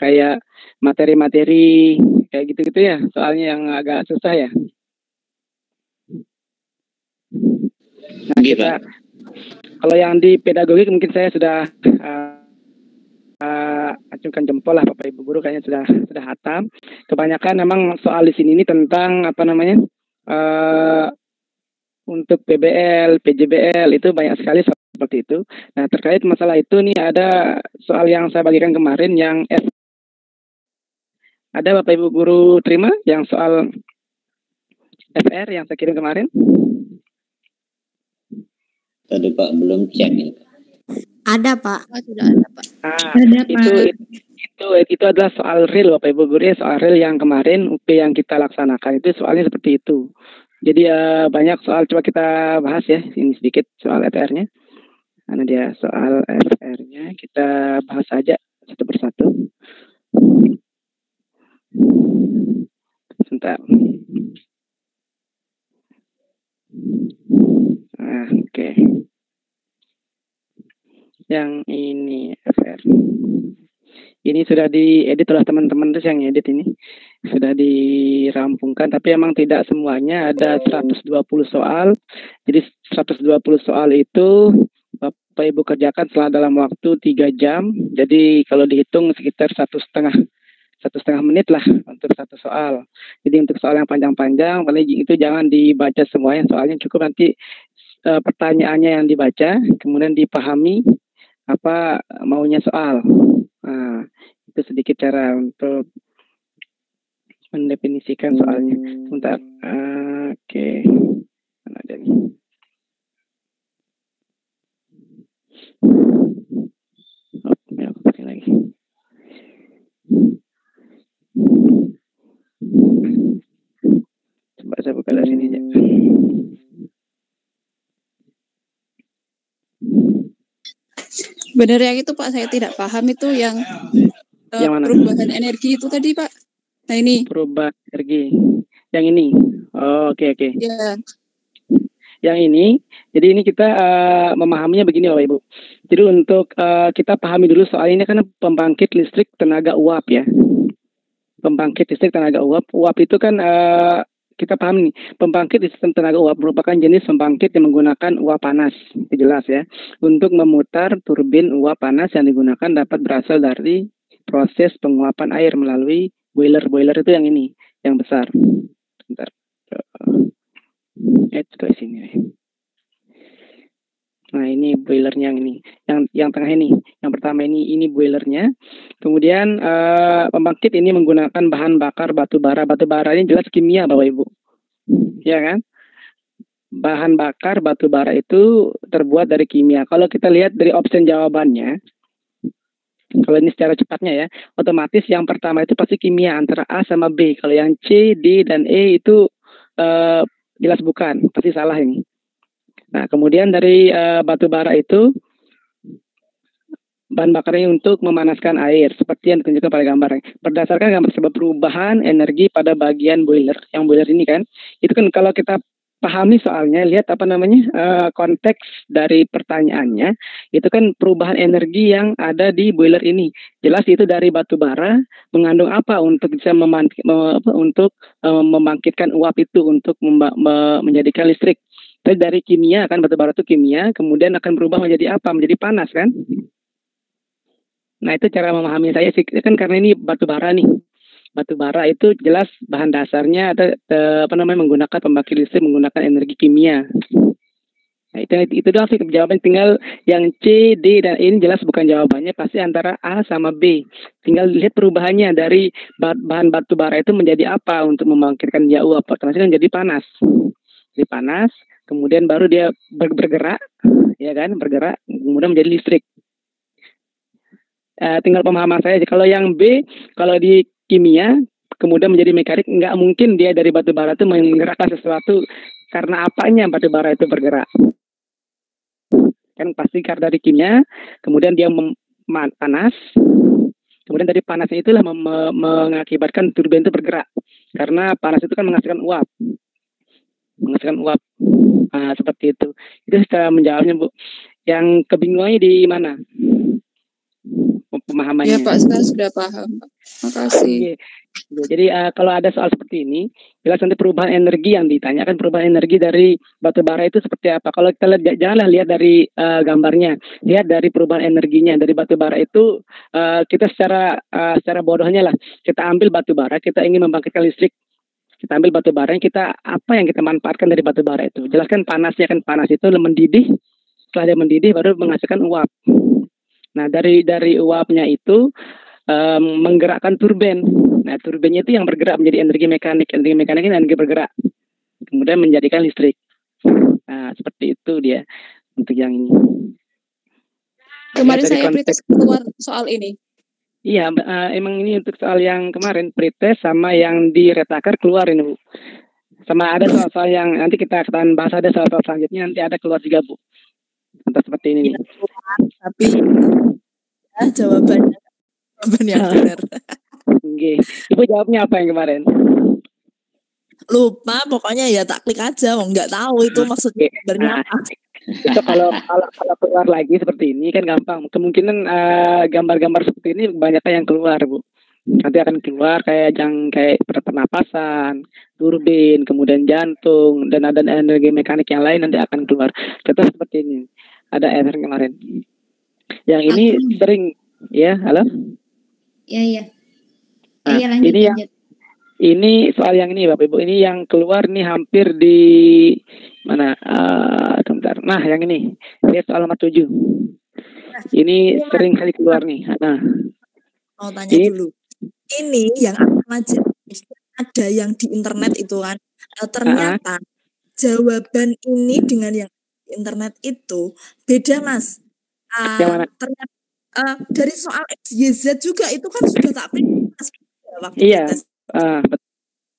kayak materi-materi kayak gitu-gitu ya. Soalnya yang agak susah ya. Nah, kita kalau yang di pedagogik mungkin saya sudah acungkan jempol lah Bapak Ibu Guru kayaknya sudah hatam. Kebanyakan memang soal di sini ini tentang untuk PBL, PJBL itu banyak sekali soal seperti itu. Nah, terkait masalah itu nih ada soal yang saya bagikan kemarin yang ada Bapak Ibu Guru terima yang soal FR yang saya kirim kemarin? Tadi Pak belum cek ini. Ada Pak. Sudah ada Pak. Ada, Pak. Itu adalah soal real Bapak Ibu guru, soal real yang kemarin UP yang kita laksanakan itu soalnya seperti itu. Jadi banyak soal, coba kita bahas ya ini sedikit soal FR-nya. Karena dia soal FR-nya kita bahas saja satu persatu. Sebentar. Oke. Yang ini FR. Ini sudah diedit oleh teman-teman, terus yang edit ini sudah dirampungkan, tapi emang tidak semuanya, ada 120 soal. Jadi 120 soal itu Bapak Ibu kerjakan dalam waktu 3 jam. Jadi kalau dihitung sekitar 1,5 menit lah untuk satu soal. Jadi untuk soal yang panjang-panjang, paling itu jangan dibaca semuanya, soalnya cukup nanti pertanyaannya yang dibaca, kemudian dipahami apa maunya soal. Nah, itu sedikit cara untuk mendefinisikan soalnya. Sebentar. Oke. Mana ada nih? Ya, aku pakai lagi. Coba saya buka dari sini aja. Benar yang itu Pak, saya tidak paham itu yang perubahan energi itu tadi Pak. Nah ini. Perubahan energi. Yang ini. Oh, oke. Ya. Yang ini, jadi ini kita memahaminya begini Bapak Ibu. Jadi untuk kita pahami dulu soal ini kan pembangkit listrik tenaga uap ya. Pembangkit listrik tenaga uap. Uap itu kan kita paham nih, pembangkit sistem tenaga uap merupakan jenis pembangkit yang menggunakan uap panas. Itu jelas ya. Untuk memutar turbin uap panas yang digunakan dapat berasal dari proses penguapan air melalui boiler. Boiler itu yang ini, yang besar. Bentar. Itu ke sini. Nah, ini boilernya yang ini. Yang tengah ini. Yang pertama ini boilernya. Kemudian pembangkit ini menggunakan bahan bakar batu bara. Batu bara ini jelas kimia Bapak Ibu. Ya kan? Bahan bakar batu bara itu terbuat dari kimia. Kalau kita lihat dari option jawabannya, kalau ini secara cepatnya ya, otomatis yang pertama itu pasti kimia antara A sama B. Kalau yang C, D, dan E itu jelas bukan. Pasti salah ini. Nah, kemudian dari batu bara itu bahan bakarnya untuk memanaskan air, seperti yang ditunjukkan pada gambar. Berdasarkan gambar sebab perubahan energi pada bagian boiler, yang boiler ini kan, itu kan kalau kita pahami soalnya, lihat konteks dari pertanyaannya, itu kan perubahan energi yang ada di boiler ini. Jelas itu dari batu bara mengandung apa untuk bisa membangkitkan uap itu untuk menjadikan listrik. Terus dari kimia kan, batu bara itu kimia, kemudian akan berubah menjadi apa? Menjadi panas kan? Nah, itu cara memahami saya sih, kan karena ini batu bara nih. Batu bara itu jelas bahan dasarnya menggunakan pembangkit listrik menggunakan energi kimia. Nah, itu doang sih jawaban. Tinggal yang C, D, dan E ini jelas bukan jawabannya, pasti antara A sama B. Tinggal lihat perubahannya dari bahan batu bara itu menjadi apa untuk membangkitkan dia uap. Otomatis kan jadi panas. Jadi panas, kemudian baru dia bergerak, ya kan, bergerak, kemudian menjadi listrik. Tinggal pemahaman saya. Kalau yang B, kalau di kimia, kemudian menjadi mekanik, nggak mungkin dia dari batu bara itu menggerakkan sesuatu. Karena apanya batu bara itu bergerak? Kan pasti karena dari kimia, kemudian dia panas, kemudian dari panasnya itulah mengakibatkan turbin itu bergerak. Karena panas itu kan menghasilkan uap. Seperti itu. Itu secara menjawabnya Bu. Yang kebingungannya di mana? Pemahamannya. Ya Pak, saya sudah paham Pak. Makasih. Jadi kalau ada soal seperti ini, jelas nanti perubahan energi yang ditanyakan, perubahan energi dari batu bara itu seperti apa. Kalau kita lihat, janganlah lihat dari gambarnya, lihat dari perubahan energinya. Dari batu bara itu kita secara bodohnya lah, kita ambil batu bara, kita ingin membangkitkan listrik. Kita ambil batu bara, apa yang kita manfaatkan dari batu bara itu. Jelaskan panasnya, kan panas itu mendidih, setelah dia mendidih baru menghasilkan uap. Nah, dari uapnya itu menggerakkan turbin. Nah, turbinnya itu yang bergerak menjadi energi mekanik. Energi mekanik ini energi bergerak. Kemudian menjadikan listrik. Nah, seperti itu dia. untuk yang ini. Kemarin Dari saya konteks pretest keluar soal ini. iya, emang ini untuk soal yang kemarin pretest sama yang di Retaker keluar ini, Bu. Sama ada soal-soal yang nanti kita akan bahas, ada soal-soal selanjutnya nanti ada keluar juga, Bu. Entah seperti ini. Iya, tapi ya, jawaban yang benar. Oke. Ibu jawabnya apa yang kemarin? Lupa, pokoknya ya tak klik aja, nggak tahu itu maksudnya sebenarnya apa. Itu kalau keluar lagi seperti ini kan gampang. Kemungkinan gambar-gambar seperti ini banyaknya yang keluar, Bu. Nanti akan keluar kayak pernapasan, turbin, kemudian jantung, dan ada energi mekanik yang lain nanti akan keluar. Contoh seperti ini. Ada error kemarin. Yang ini sering, ya, halo? Iya. Nah, Iya, lanjut, ini lanjut. Ini soal yang ini, Bapak Ibu. Ini yang keluar nih hampir di mana? Bentar. Nah, yang ini. Lihat soal nomor 7. Ini sering kali keluar nih. Nah, mau tanya dulu. Ini yang aku pelajari ada yang di internet itu kan. Ternyata jawaban ini dengan yang di internet itu beda, Mas. Yang mana? Ternyata dari soal XYZ juga itu kan sudah tak print waktu iya. tes.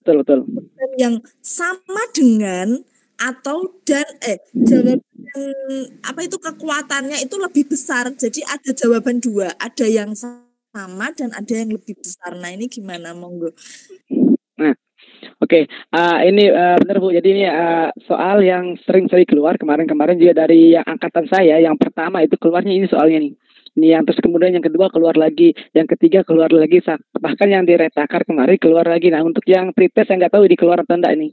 Betul. Dan yang sama dengan atau dan jawaban apa itu kekuatannya itu lebih besar. Jadi ada jawaban 2, ada yang sama dan ada yang lebih besar. Nah, ini gimana, monggo? Nah, oke. Ini benar, Bu. Jadi ini soal yang sering keluar kemarin juga dari yang angkatan saya. Yang pertama itu keluarnya ini soalnya nih. Ini yang terus kemudian yang kedua keluar lagi, yang ketiga keluar lagi, bahkan yang di Retaker kemarin keluar lagi. Nah, untuk yang pretest saya nggak tahu di keluar atau enggak ini.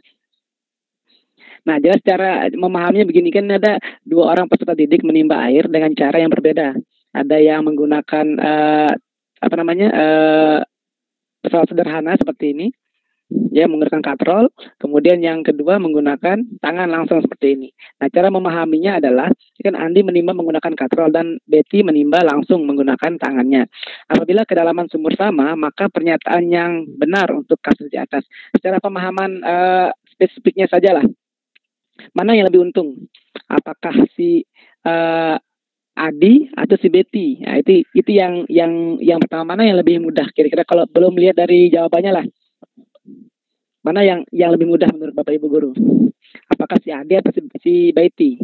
Nah, jelas cara memahaminya begini, kan ada 2 orang peserta didik menimba air dengan cara yang berbeda. Ada yang menggunakan pesawat sederhana seperti ini, ya, menggunakan katrol. Kemudian yang kedua menggunakan tangan langsung seperti ini. Nah, cara memahaminya adalah kan Andi menimba menggunakan katrol dan Betty menimba langsung menggunakan tangannya. Apabila kedalaman sumur sama, maka pernyataan yang benar untuk kasus di atas. Secara pemahaman spesifiknya sajalah. Mana yang lebih untung? Apakah si Adi atau si Betty? Nah, itu yang pertama, mana yang lebih mudah? Kira-kira kalau belum lihat dari jawabannya lah. Mana yang lebih mudah menurut Bapak Ibu guru? Apakah si Adi atau si Betty?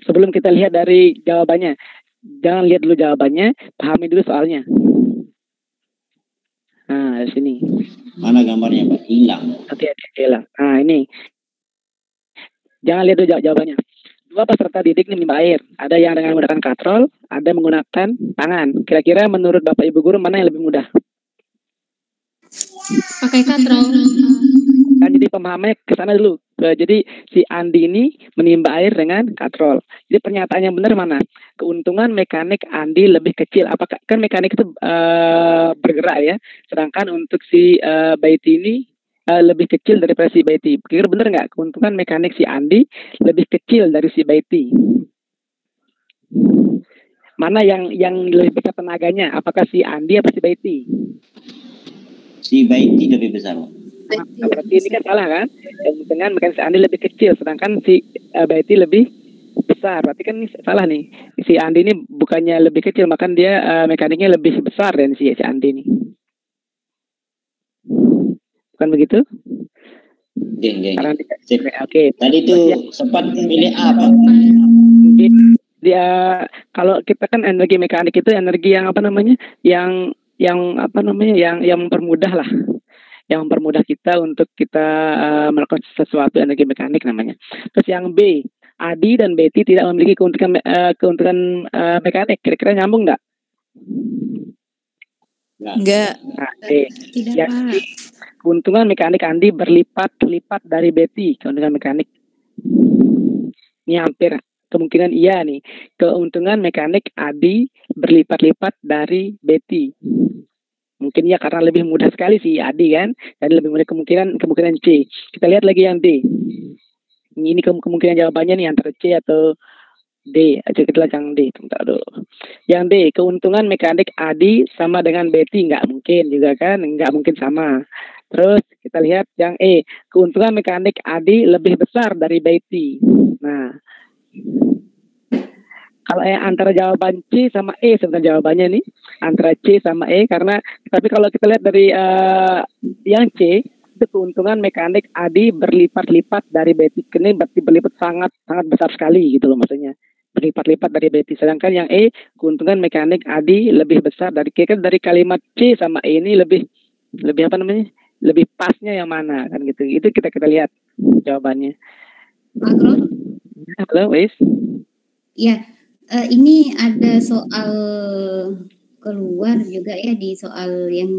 Sebelum kita lihat dari jawabannya, jangan lihat dulu jawabannya, pahami dulu soalnya. Nah, di sini. Mana gambarnya, Pak? Hilang. Hilang. Nah, ini. Jangan lihat dulu jawabannya. 2 peserta didik ini menimba air. Ada yang dengan menggunakan katrol, ada menggunakan tangan. Kira-kira menurut Bapak Ibu guru mana yang lebih mudah? Pakai katrol. Kan jadi pemahamannya ke sana dulu. Jadi si Andi ini menimba air dengan katrol. Jadi pernyataan yang benar mana? Keuntungan mekanik Andi lebih kecil. Apakah kan mekanik itu bergerak ya, sedangkan untuk si Betty ini lebih kecil daripada si Betty. Kira benar nggak? Keuntungan mekanik si Andi lebih kecil dari si Betty. Mana yang lebih besar tenaganya? Apakah si Andi atau si Betty? Si Betty lebih besar. Nah, berarti ini kan salah kan? Keuntungan mekanik si Andi lebih kecil, sedangkan si Betty lebih besar. Berarti kan ini salah nih. Si Andi ini bukannya lebih kecil, maka dia mekaniknya lebih besar dari si Andi ini. Bukan begitu? Oke. Tadi itu sempat pilih apa? Dia kalau kita kan energi mekanik itu energi yang yang mempermudah lah, yang mempermudah kita untuk kita melakukan sesuatu, energi mekanik namanya. Terus yang B, Adi dan Betty tidak memiliki keuntungan mekanik. Kira-kira nyambung nggak? Enggak. Nah, ya, keuntungan mekanik Andi berlipat-lipat dari Betty. Keuntungan mekanik ini hampir kemungkinan iya nih. Keuntungan mekanik Adi berlipat-lipat dari Betty. Mungkin ya karena lebih mudah sekali si Adi kan. Jadi lebih mudah kemungkinan C. Kita lihat lagi yang D. Ini kemungkinan jawabannya nih antara C atau D. Aja kita lihat yang D. Bentar dulu. Yang D, keuntungan mekanik Adi sama dengan Betty. Nggak mungkin juga kan. Nggak mungkin sama. Terus kita lihat yang E, keuntungan mekanik Adi lebih besar dari Betty. Nah, Kalau antara jawaban C sama E sebenarnya jawabannya nih antara C sama E karena tapi kalau kita lihat dari yang C itu keuntungan mekanik ADI berlipat-lipat dari BT. Ini berarti berlipat sangat besar sekali gitu loh maksudnya. Berlipat-lipat dari BT. Sedangkan yang E keuntungan mekanik ADI lebih besar dari kan dari kalimat C sama E ini lebih apa namanya? Lebih pasnya yang mana kan gitu. Itu kita lihat jawabannya. Makro? Halo, Wis. Ya. Ini ada soal keluar juga ya di soal yang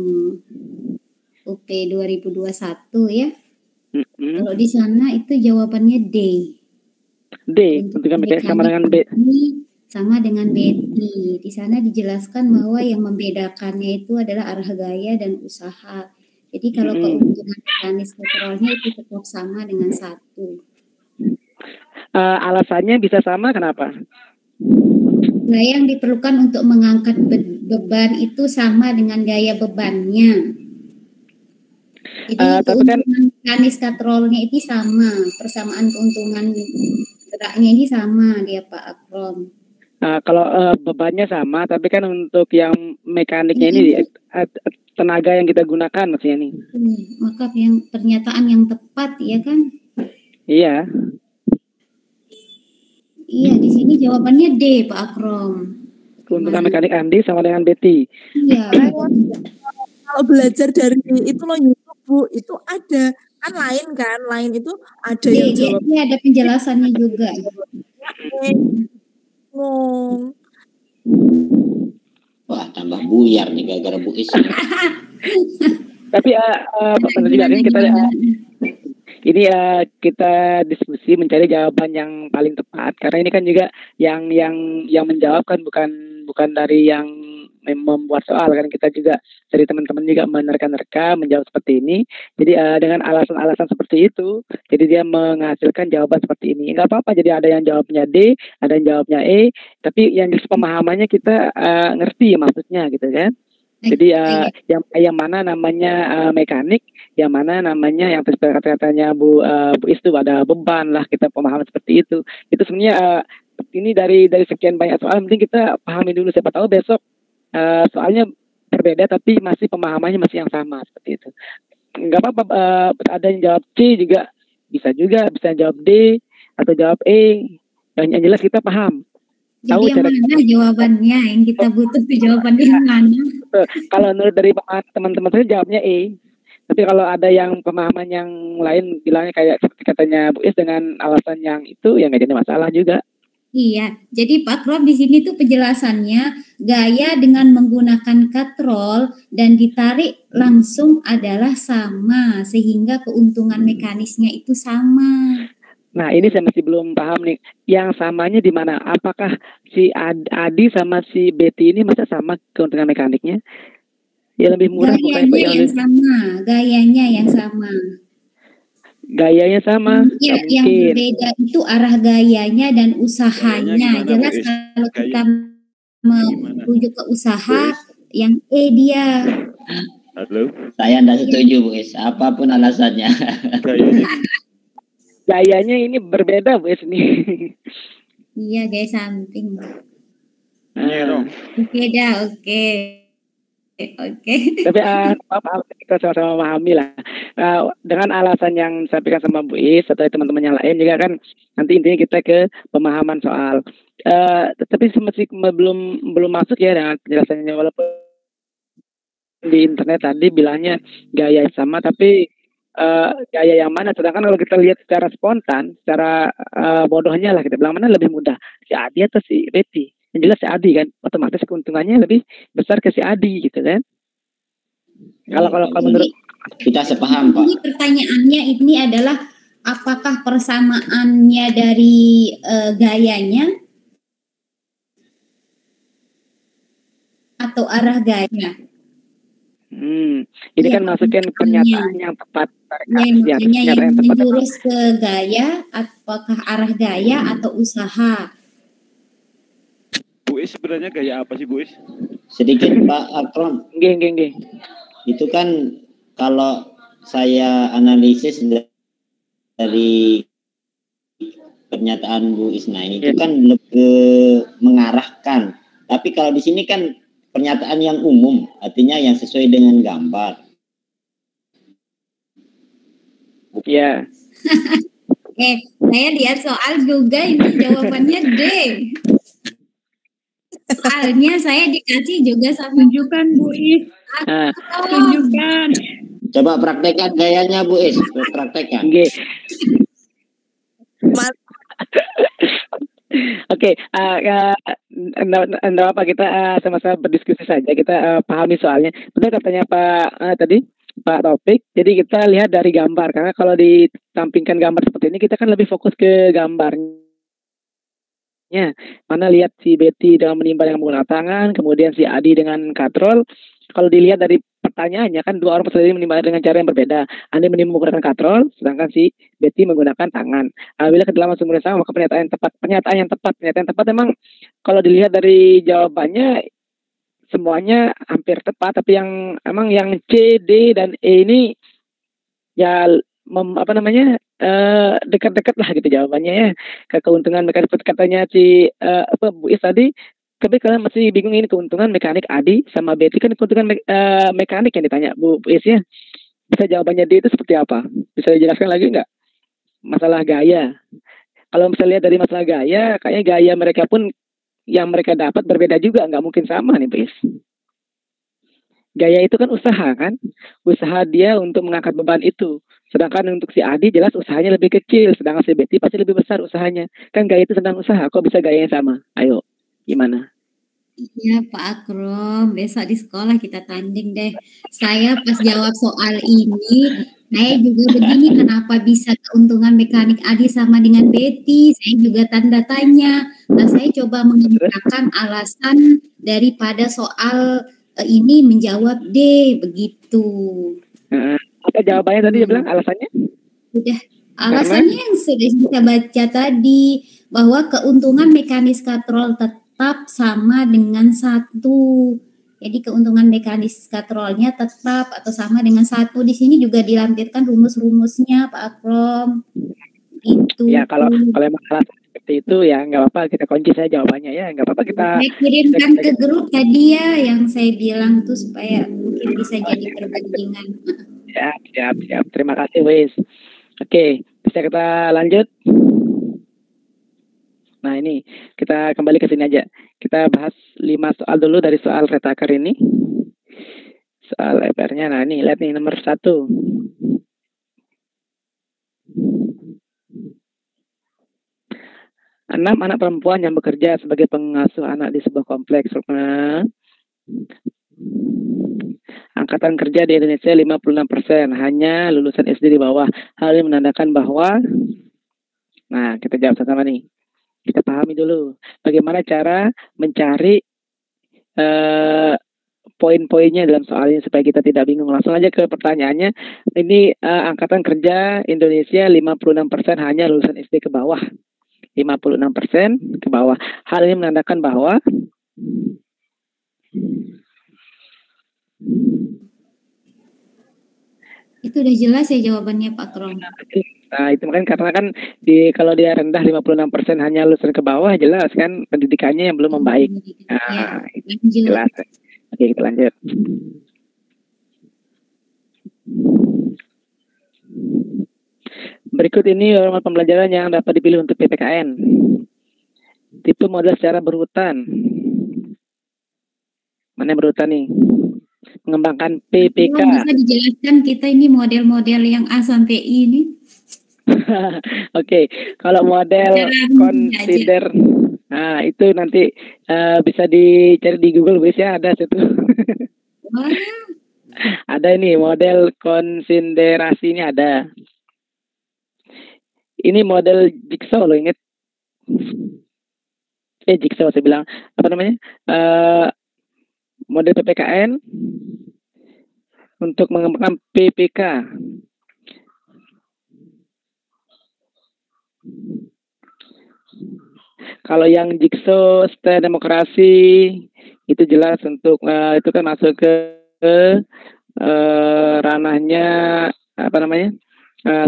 UP 2021 ya. Kalau di sana itu jawabannya D. D, keuntungan mekanik sama dengan B. Sama dengan BT. Di sana dijelaskan bahwa yang membedakannya itu adalah arah gaya dan usaha. Jadi kalau keuntungan mekanis kontrolnya itu tetap sama dengan 1. Alasannya bisa sama kenapa? Gaya yang diperlukan untuk mengangkat beban itu sama dengan gaya bebannya. Jadi keuntungan mekanis katrolnya itu sama, persamaan keuntungan geraknya ini sama dia Pak Akrom. Kalau bebannya sama, tapi kan untuk yang mekaniknya ini tenaga yang kita gunakan maksudnya nih. Maka yang pernyataan yang tepat ya kan? Iya. Iya, di sini jawabannya D, Pak Akrom. Keuntungan mekanik Andi sama dengan Betty. Iya. Kalau belajar dari itu loh YouTube, Bu, itu ada kan lain itu ada yang jawab. Ini ada penjelasannya juga. Wah, tambah buyar nih gara-gara Bu Is. Tapi benar juga ini kita diskusi mencari jawaban yang paling tepat karena ini kan juga yang menjawab kan bukan dari yang membuat soal kan kita juga dari teman-teman juga menerka-nerka menjawab seperti ini. Jadi dengan alasan-alasan seperti itu, jadi dia menghasilkan jawaban seperti ini. Enggak apa-apa jadi ada yang jawabnya D, ada yang jawabnya E, tapi yang jelas pemahamannya kita ngerti maksudnya gitu kan. Jadi yang mana namanya mekanik, yang mana namanya yang kata-katanya Bu Is itu ada beban lah, kita pemahaman seperti itu. Itu sebenarnya ini dari sekian banyak soal, penting kita pahami dulu, siapa tahu besok soalnya berbeda tapi masih pemahamannya masih yang sama seperti itu. Enggak apa-apa ada yang jawab C juga bisa jawab D atau jawab E. Yang jelas kita paham. Tahu yang mana jawabannya yang kita butuh tuh jawabannya yang mana? Kalau menurut dari teman-teman saya jawabnya E. Tapi kalau ada yang pemahaman yang lain bilangnya kayak seperti katanya Bu Is dengan alasan yang itu ya nggak jadi masalah juga. Iya, jadi Pak Rob di sini tuh penjelasannya gaya dengan menggunakan katrol dan ditarik langsung adalah sama sehingga keuntungan mekanisnya itu sama. Nah, ini saya masih belum paham nih. Yang samanya di mana? Apakah si Adi sama si Betty ini masa sama keuntungan mekaniknya? Ya lebih murah gayanya yang sama, gayanya yang sama. Gayanya sama. Yang berbeda itu arah gayanya dan usahanya. Jelas kalau kita merujuk ke usaha, yang E dia. Halo. Saya tidak setuju, Bu Is. Apapun alasannya. Gayanya ini berbeda Bu Is nih. Iya, gaya samping. Beda, oke. Tapi kita sama-sama memahami lah. Dengan alasan yang disampaikan sama Bu Is atau teman-teman yang lain juga kan nanti intinya kita ke pemahaman soal. Tapi masih belum masuk ya dengan penjelasannya, walaupun di internet tadi bilangnya gaya sama tapi gaya yang mana, sedangkan kalau kita lihat secara spontan, secara bodohnya lah kita bilang mana lebih mudah, si Adi atau si Betty? Yang jelas si Adi kan, otomatis keuntungannya lebih besar ke si Adi gitu kan. Kalau menurut kita sepaham Pak. Ini pertanyaannya ini adalah apakah persamaannya dari gayanya atau arah gaya? Ini kan masukin pernyataan yang tepat. Yang menjurus ke gaya, apakah arah gaya atau usaha? Bu Is sebenarnya gaya apa sih Bu Is? Sedikit Pak Akron. Geng. Itu kan kalau saya analisis dari pernyataan Bu Isna ini itu kan lebih mengarahkan. Tapi kalau di sini kan pernyataan yang umum, artinya yang sesuai dengan gambar. Ya. Saya lihat soal juga ini jawabannya D. Soalnya saya dikasih juga sama tunjukkan Bu Is. Tunjukkan. Coba praktekkan gayanya Bu Is, praktekkan. Oke, enggak apa kita sama-sama berdiskusi saja, kita pahami soalnya. Benar katanya Pak tadi Pak Taufik. Jadi kita lihat dari gambar, karena kalau ditampilkan gambar seperti ini kita kan lebih fokus ke gambarnya. Mana lihat si Betty dengan menimba dengan menggunakan tangan, kemudian si Adi dengan katrol. Kalau dilihat dari pertanyaannya kan dua orang peserta ini menimba dengan cara yang berbeda. Andi menimba menggunakan katrol, sedangkan si Betty menggunakan tangan. Bila kedalaman sumber sama, maka pernyataan yang tepat memang kalau dilihat dari jawabannya semuanya hampir tepat, tapi yang C, D dan E ini ya dekat-dekat lah gitu jawabannya ya. Keuntungan mekanik katanya si Bu Is tadi. Tapi kalian masih bingung ini keuntungan mekanik Adi sama Betty, kan keuntungan mekanik yang ditanya Bu Is ya. Bisa jawabannya D itu seperti apa? Bisa dijelaskan lagi nggak? Masalah gaya. Kalau misalnya lihat dari masalah gaya, kayaknya gaya mereka pun yang mereka dapat berbeda juga, nggak mungkin sama nih Bu Is. Gaya itu kan usaha kan? Usaha dia untuk mengangkat beban itu. Sedangkan untuk si Adi jelas usahanya lebih kecil, sedangkan si Betty pasti lebih besar usahanya. Kan gaya itu sedang usaha, kok bisa gayanya sama? Ayo, gimana? Iya Pak Akrom, besok di sekolah kita tanding deh. Saya pas jawab soal ini, saya juga begini, kenapa bisa keuntungan mekanik Adi sama dengan Betty? Saya juga tanda tanya. Nah, saya coba menggunakan alasan daripada soal ini menjawab D, begitu. Apa jawabannya tadi dia bilang alasannya? Sudah, alasannya yang sudah kita baca tadi, bahwa keuntungan mekanis katrol tetap sama dengan 1. Jadi keuntungan mekanis katrolnya tetap atau sama dengan 1. Di sini juga dilampirkan rumus-rumusnya Pak Akrom. Itu. Ya kalau emang alasan seperti itu ya nggak apa-apa, kita kunci saja jawabannya ya, nggak apa-apa kita. Saya kirimkan ke grup tadi ya yang saya bilang tuh supaya mungkin bisa jadi perbandingan. Siap. Terima kasih Wis. Oke, bisa kita lanjut. Nah ini, kita kembali ke sini aja. Kita bahas 5 soal dulu dari soal retaker ini. Soal EPR-nya, nah ini, lihat nih nomor 1. 6 anak perempuan yang bekerja sebagai pengasuh anak di sebuah kompleks rumah. Angkatan kerja di Indonesia 56%, hanya lulusan SD di bawah. Hal ini menandakan bahwa, nah kita jawab sama-sama nih. Kita pahami dulu bagaimana cara mencari poin-poinnya dalam soal ini supaya kita tidak bingung. Langsung aja ke pertanyaannya. Ini angkatan kerja Indonesia 56% hanya lulusan SD ke bawah. 56% ke bawah. Hal ini menandakan bahwa itu udah jelas ya jawabannya Pak Krom. Nah, itu kan karena kan kalau dia rendah 56% hanya lulusan ke bawah, jelas kan pendidikannya yang belum membaik. Nah, jelas. Oke, kita lanjut. Berikut ini norma pembelajaran yang dapat dipilih untuk PPKN. Tipe model secara berurutan. Mana yang berurutan nih? Mengembangkan PPK. Bisa dijelaskan kita ini model-model yang A sampai I ini? Oke, kalau model consider, nah itu nanti bisa dicari di Google Wis ya, ada situ. Ada ini model konsiderasi ini ada. Ini model jigsaw lo, inget? Jigsaw saya bilang apa namanya? Model PPKN untuk mengembangkan PPK. Kalau yang jigsaw setelah demokrasi itu jelas untuk itu kan masuk ke ranahnya apa namanya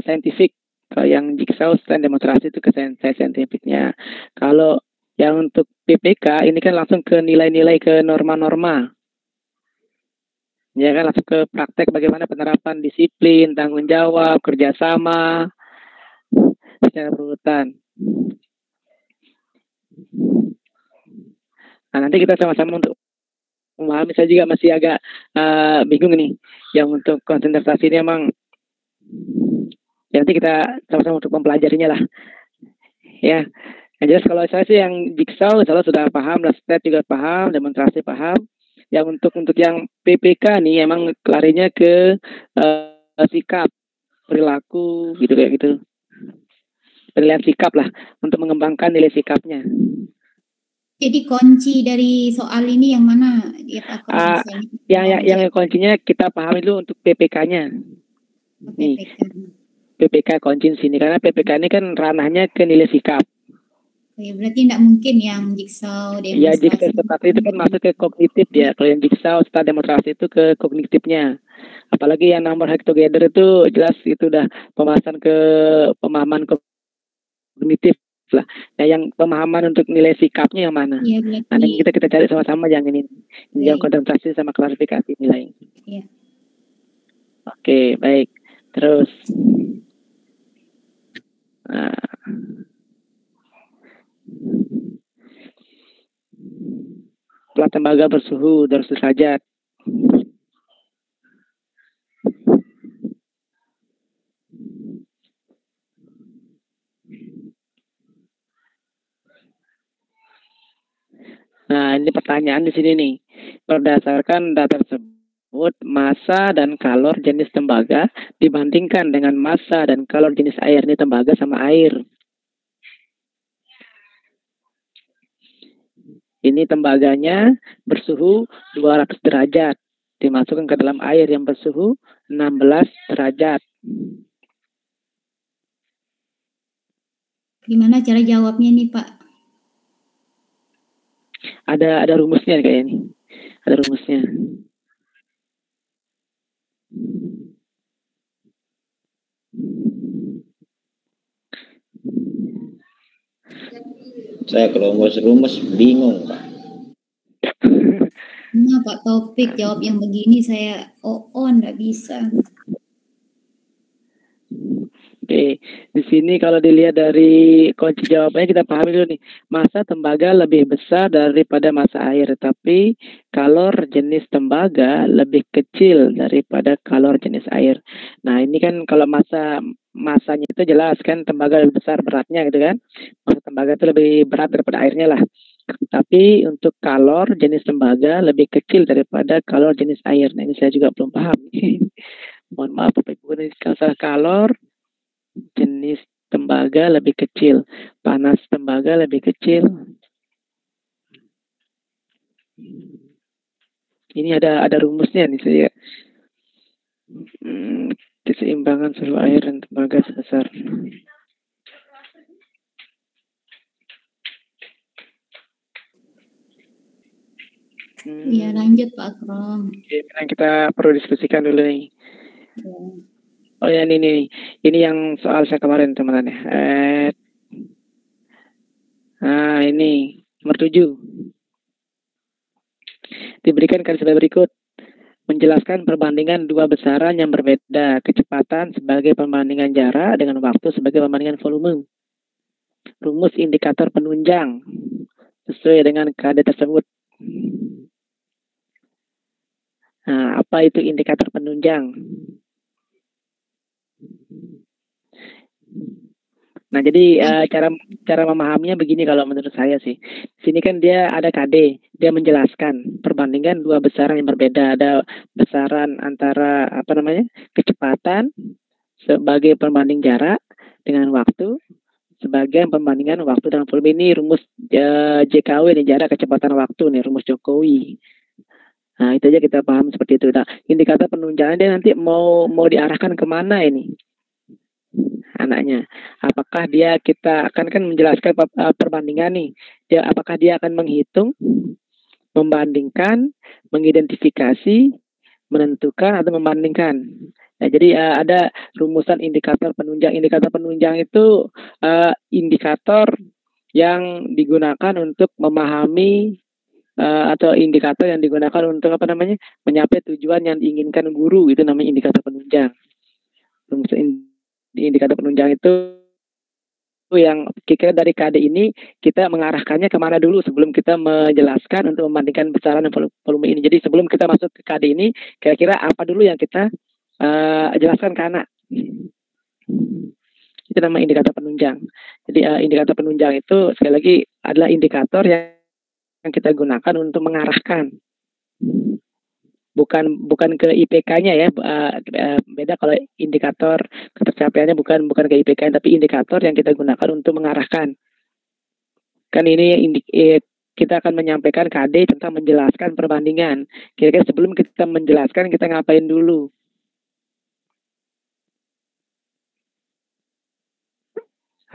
scientific Kalau yang jigsaw stand demonstrasi itu ke saintifiknya. Kalau yang untuk PPK ini kan langsung ke nilai-nilai, ke norma-norma. Ya kan, langsung ke praktek bagaimana penerapan disiplin, tanggung jawab, kerjasama secara berurutan. Nah, nanti kita sama-sama untuk memahami. Saya juga masih agak bingung nih. Yang untuk konsentrasi ini emang ya, nanti kita sama-sama untuk mempelajarinya lah. Ya, yang jelas kalau saya sih yang jigsaw saya sudah paham, stat juga paham, demonstrasi paham. Yang untuk yang PPK nih emang larinya ke sikap, perilaku gitu, kayak gitu. Penilaian sikap lah, untuk mengembangkan nilai sikapnya. Jadi kunci dari soal ini yang mana ya Pak? Yang kuncinya kita pahami dulu untuk PPK-nya. Nih, PPK kunci di sini karena PPK ini kan ranahnya ke nilai sikap. Ya, berarti tidak mungkin yang jigsaw demonstrasi. Ya, jigsaw seperti itu kan masuk ke kognitif ya. Kalau yang jigsaw setelah demonstrasi itu ke kognitifnya. Apalagi yang number hack together itu jelas itu udah pembahasan ke pemahaman kognitif lah. Nah, yang pemahaman untuk nilai sikapnya yang mana? Ya, nanti kita cari sama-sama yang ini. Yang konsentrasi sama klasifikasi nilai. Ya. Oke, baik. Terus plat tembaga bersuhu 200 derajat. Nah, ini pertanyaan di sini nih. Berdasarkan data tersebut, massa dan kalor jenis tembaga dibandingkan dengan massa dan kalor jenis air. Ini tembaga sama air. Ini tembaganya bersuhu 200 derajat. Dimasukkan ke dalam air yang bersuhu 16 derajat. Gimana cara jawabnya nih Pak? Ada rumusnya kayaknya nih. Ada rumusnya. Saya kalau rumus bingung, Pak. Nah, Pak Taufik jawab yang begini saya nggak bisa. Oke, di sini kalau dilihat dari kunci jawabannya kita pahami dulu nih. Massa tembaga lebih besar daripada massa air, tapi kalor jenis tembaga lebih kecil daripada kalor jenis air. Nah, ini kan kalau masanya itu jelas kan, tembaga lebih besar beratnya gitu kan. Massa tembaga itu lebih berat daripada airnya lah. Tapi untuk kalor jenis tembaga lebih kecil daripada kalor jenis air. Nah, ini saya juga belum paham. Mohon maaf Bapak Ibu, ini salah kalor jenis tembaga lebih kecil, panas tembaga lebih kecil. Ini ada rumusnya nih saya. Keseimbangan suhu air dan tembaga sebesar. Ya, lanjut Pak Akram. Oke, kita perlu diskusikan dulu nih. Ya. Oh ya, ini yang soal saya kemarin teman-teman ya. Nah, ini nomor 7. Diberikan garis berikut. Menjelaskan perbandingan dua besaran yang berbeda, kecepatan sebagai perbandingan jarak dengan waktu sebagai perbandingan volume. Rumus indikator penunjang sesuai dengan KD tersebut. Nah, apa itu indikator penunjang? Nah, jadi cara memahaminya begini kalau menurut saya sih. Sini kan dia ada KD, dia menjelaskan perbandingan dua besaran yang berbeda. Ada besaran antara kecepatan sebagai perbanding jarak dengan waktu sebagai perbandingan waktu dengan volume. Ini rumus JKW nih, jarak kecepatan waktu nih, rumus Jokowi. Nah, itu aja kita paham seperti itu. Nah, indikator penunjangan dia nanti mau diarahkan kemana ini anaknya? Apakah kita akan menjelaskan perbandingan nih? Apakah dia akan menghitung, membandingkan, mengidentifikasi, menentukan atau membandingkan? Nah, jadi ada rumusan indikator penunjang. Indikator penunjang itu indikator yang digunakan untuk memahami atau indikator yang digunakan untuk mencapai tujuan yang diinginkan guru, itu namanya indikator penunjang. Rumusan indikator penunjang itu yang kira dari KD ini kita mengarahkannya kemana dulu sebelum kita menjelaskan untuk membandingkan besaran dan volume ini. Jadi sebelum kita masuk ke KD ini, kira-kira apa dulu yang kita jelaskan ke anak. Itu nama indikator penunjang. Jadi indikator penunjang itu sekali lagi adalah indikator yang kita gunakan untuk mengarahkan. Bukan ke IPK-nya ya, beda kalau indikator ketercapaiannya bukan ke IPK, tapi indikator yang kita gunakan untuk mengarahkan. Kan ini kita akan menyampaikan KD tentang menjelaskan perbandingan. Kira-kira sebelum kita menjelaskan, kita ngapain dulu?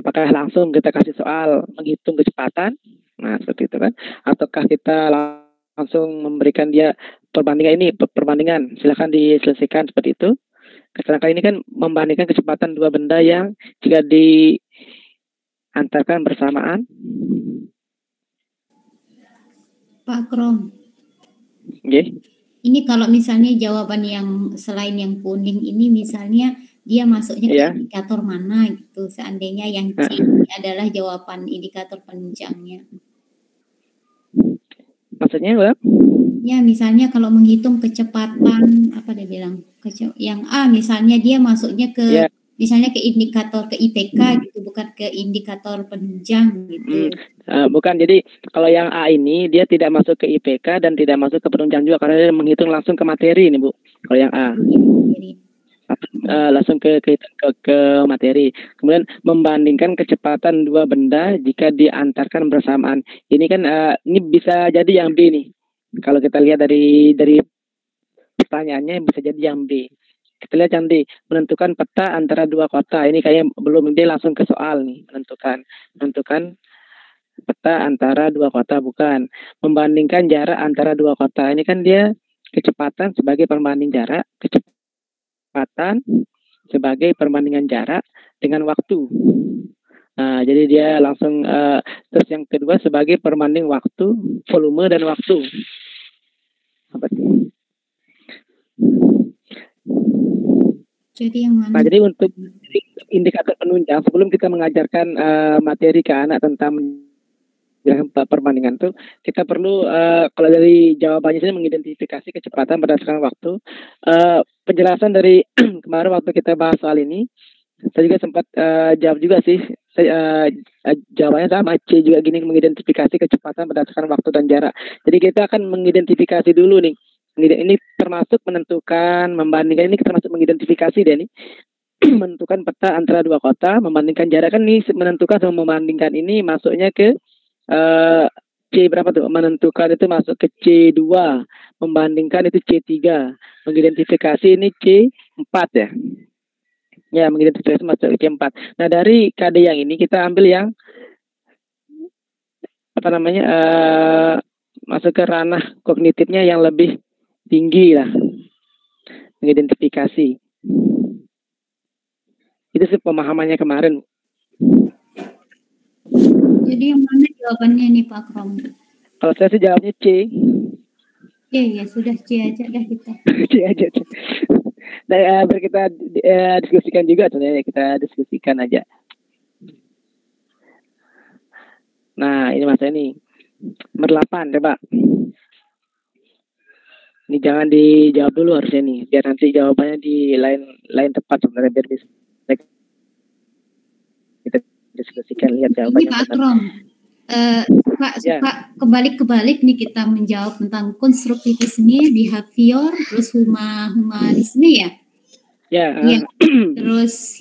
Apakah langsung kita kasih soal menghitung kecepatan? Nah, seperti itu kan. Ataukah kita langsung memberikan dia perbandingan, silakan diselesaikan seperti itu. Kecelakaan ini kan membandingkan kecepatan dua benda yang jika diantarkan bersamaan. Pak Krom. Okay. Ini kalau misalnya jawaban yang selain yang kuning ini misalnya dia masuknya ke indikator mana gitu. Seandainya yang C adalah jawaban indikator penunjangnya. Maksudnya apa? Ya, misalnya kalau menghitung kecepatan, apa dia bilang? Yang A misalnya dia masuknya ke misalnya ke indikator ke IPK gitu, bukan ke indikator penunjang gitu. Bukan, jadi kalau yang A ini dia tidak masuk ke IPK dan tidak masuk ke penunjang juga karena dia menghitung langsung ke materi nih Bu. Kalau yang A. Langsung ke materi. Kemudian membandingkan kecepatan dua benda jika diantarkan bersamaan. Ini kan ini bisa jadi yang B nih. Kalau kita lihat dari pertanyaannya bisa jadi yang B. Kita lihat yang D, menentukan peta antara dua kota. Ini kayaknya belum, dia langsung ke soal nih, menentukan peta antara dua kota, bukan. Membandingkan jarak antara dua kota. Ini kan dia kecepatan sebagai perbanding jarak, kecepatan sebagai perbandingan jarak dengan waktu. Nah, jadi dia langsung terus yang kedua sebagai perbanding waktu, volume dan waktu. Apa sih? Jadi yang mana? Nah, jadi untuk indikator penunjang sebelum kita mengajarkan materi ke anak tentang perbandingan itu, kita perlu kalau dari jawabannya saya mengidentifikasi kecepatan berdasarkan waktu. Penjelasan dari kemarin waktu kita bahas soal ini, saya juga sempat jawab juga sih. Jawabannya sama, C juga gini, mengidentifikasi kecepatan berdasarkan waktu dan jarak. Jadi kita akan mengidentifikasi dulu nih. Ini termasuk menentukan, membandingkan, ini termasuk mengidentifikasi deh nih. Menentukan peta antara dua kota, membandingkan jarak kan nih, menentukan sama membandingkan ini masuknya ke C berapa tuh? Menentukan itu masuk ke C2, membandingkan itu C3, mengidentifikasi ini C4 ya. Ya, mengidentifikasi masuk ke C4. Nah, dari KD yang ini kita ambil yang masuk ke ranah kognitifnya yang lebih tinggi lah. Mengidentifikasi. Itu sih pemahamannya kemarin. Jadi yang mana jawabannya nih Pak Krom? Kalau saya sih jawabnya C. Ya sudah C aja dah kita. C aja. Nah, biar kita diskusikan juga sebenarnya, kita diskusikan aja. Nah, ini Mas ini nomor 8 coba. Ini jangan dijawab dulu harusnya nih, biar nanti jawabannya di lain tepat sebenarnya, biar bisa kita diskusikan, lihat jawabannya. Ini Pak Krom, Pak suka kebalik-kebalik nih kita menjawab tentang konstruktivisme, behavior, terus humanisme ya? Ya. Terus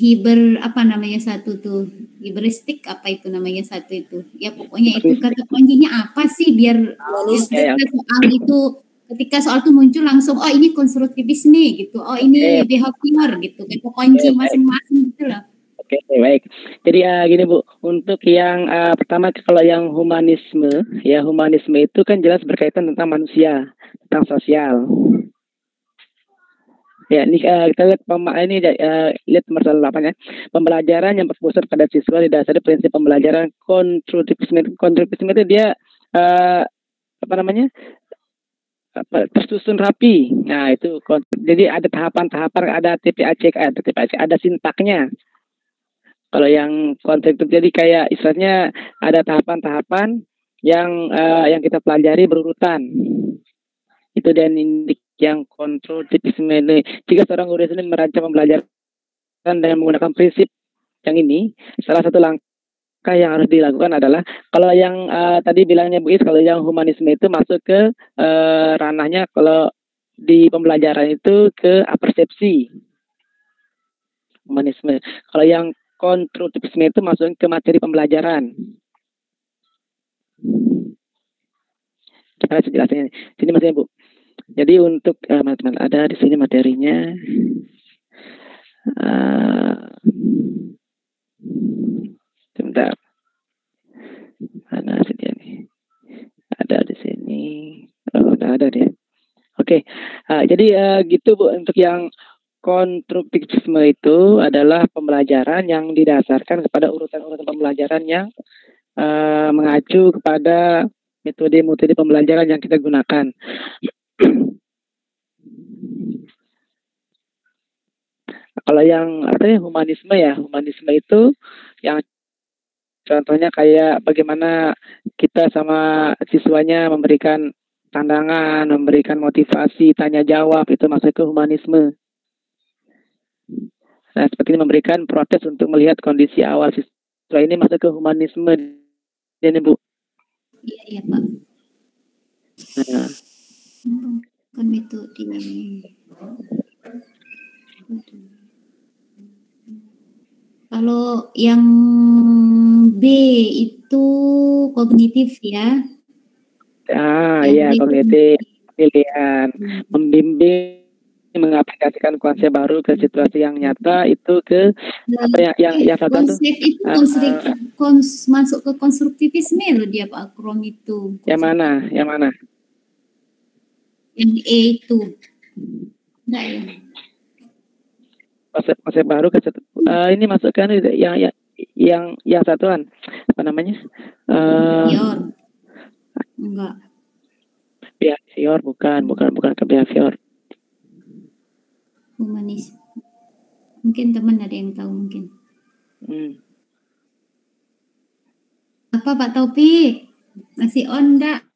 hiberistik apa itu namanya satu itu? Ya pokoknya itu kata kuncinya apa sih biar soal itu ketika soal itu muncul langsung ini konstruktivisme gitu, ini behavior gitu, kata kunci masing-masing gitu loh. Oke, baik. Jadi gini Bu, untuk yang pertama kalau yang humanisme itu kan jelas berkaitan tentang manusia, tentang sosial. Ya, ini kita lihat lihat masalah 8 ya. Pembelajaran yang berpusat pada siswa didasari prinsip pembelajaran konstruktivisme. Konstruktivisme itu dia apa namanya? Tersusun rapi. Nah, itu jadi ada tahapan-tahapan, ada TPAC, ada sintaknya. Kalau yang konstruktif jadi kayak istilahnya ada tahapan-tahapan yang kita pelajari berurutan. Itu dan indik yang konstruktivisme ini. Jika seorang guru ini merancang pembelajaran dengan menggunakan prinsip yang ini, salah satu langkah yang harus dilakukan adalah kalau yang tadi bilangnya Bu Is, kalau yang humanisme itu masuk ke ranahnya, kalau di pembelajaran itu ke apersepsi humanisme. Kalau yang konstruktivisme itu masuk ke materi pembelajaran. Kita jelasnya sini Mas Bu. Jadi untuk teman-teman ada di sini materinya. Sebentar. Mana sih dia nih? Ada di sini. Oh, udah ada dia. Oke. Jadi gitu Bu, untuk yang konstruktivisme itu adalah pembelajaran yang didasarkan kepada urutan-urutan pembelajaran yang mengacu kepada metode-metode pembelajaran yang kita gunakan. Kalau yang humanisme ya, humanisme itu yang contohnya kayak bagaimana kita sama siswanya memberikan pandangan, memberikan motivasi, tanya jawab, itu masuk ke humanisme. Nah, seperti ini memberikan proses untuk melihat kondisi awal siswa ini masuk ke humanisme. Ini Bu. Iya Pak. Nah. Kan itu di kalau yang B itu kognitif ya. Ya kognitif, pilihan, membimbing, mengaplikasikan konsep baru ke situasi yang nyata, itu ke apa yang satu konsep itu masuk ke konstruktivisme loh dia Pak Akrom itu. Yang mana? Yang E itu. Enggak ya? Konsep baru ke ini masukkan yang satuan apa namanya? Behavior. Enggak. Behavior bukan ke behavior. Humanis. Mungkin teman ada yang tahu mungkin. Apa Pak Taufik? Masih on enggak?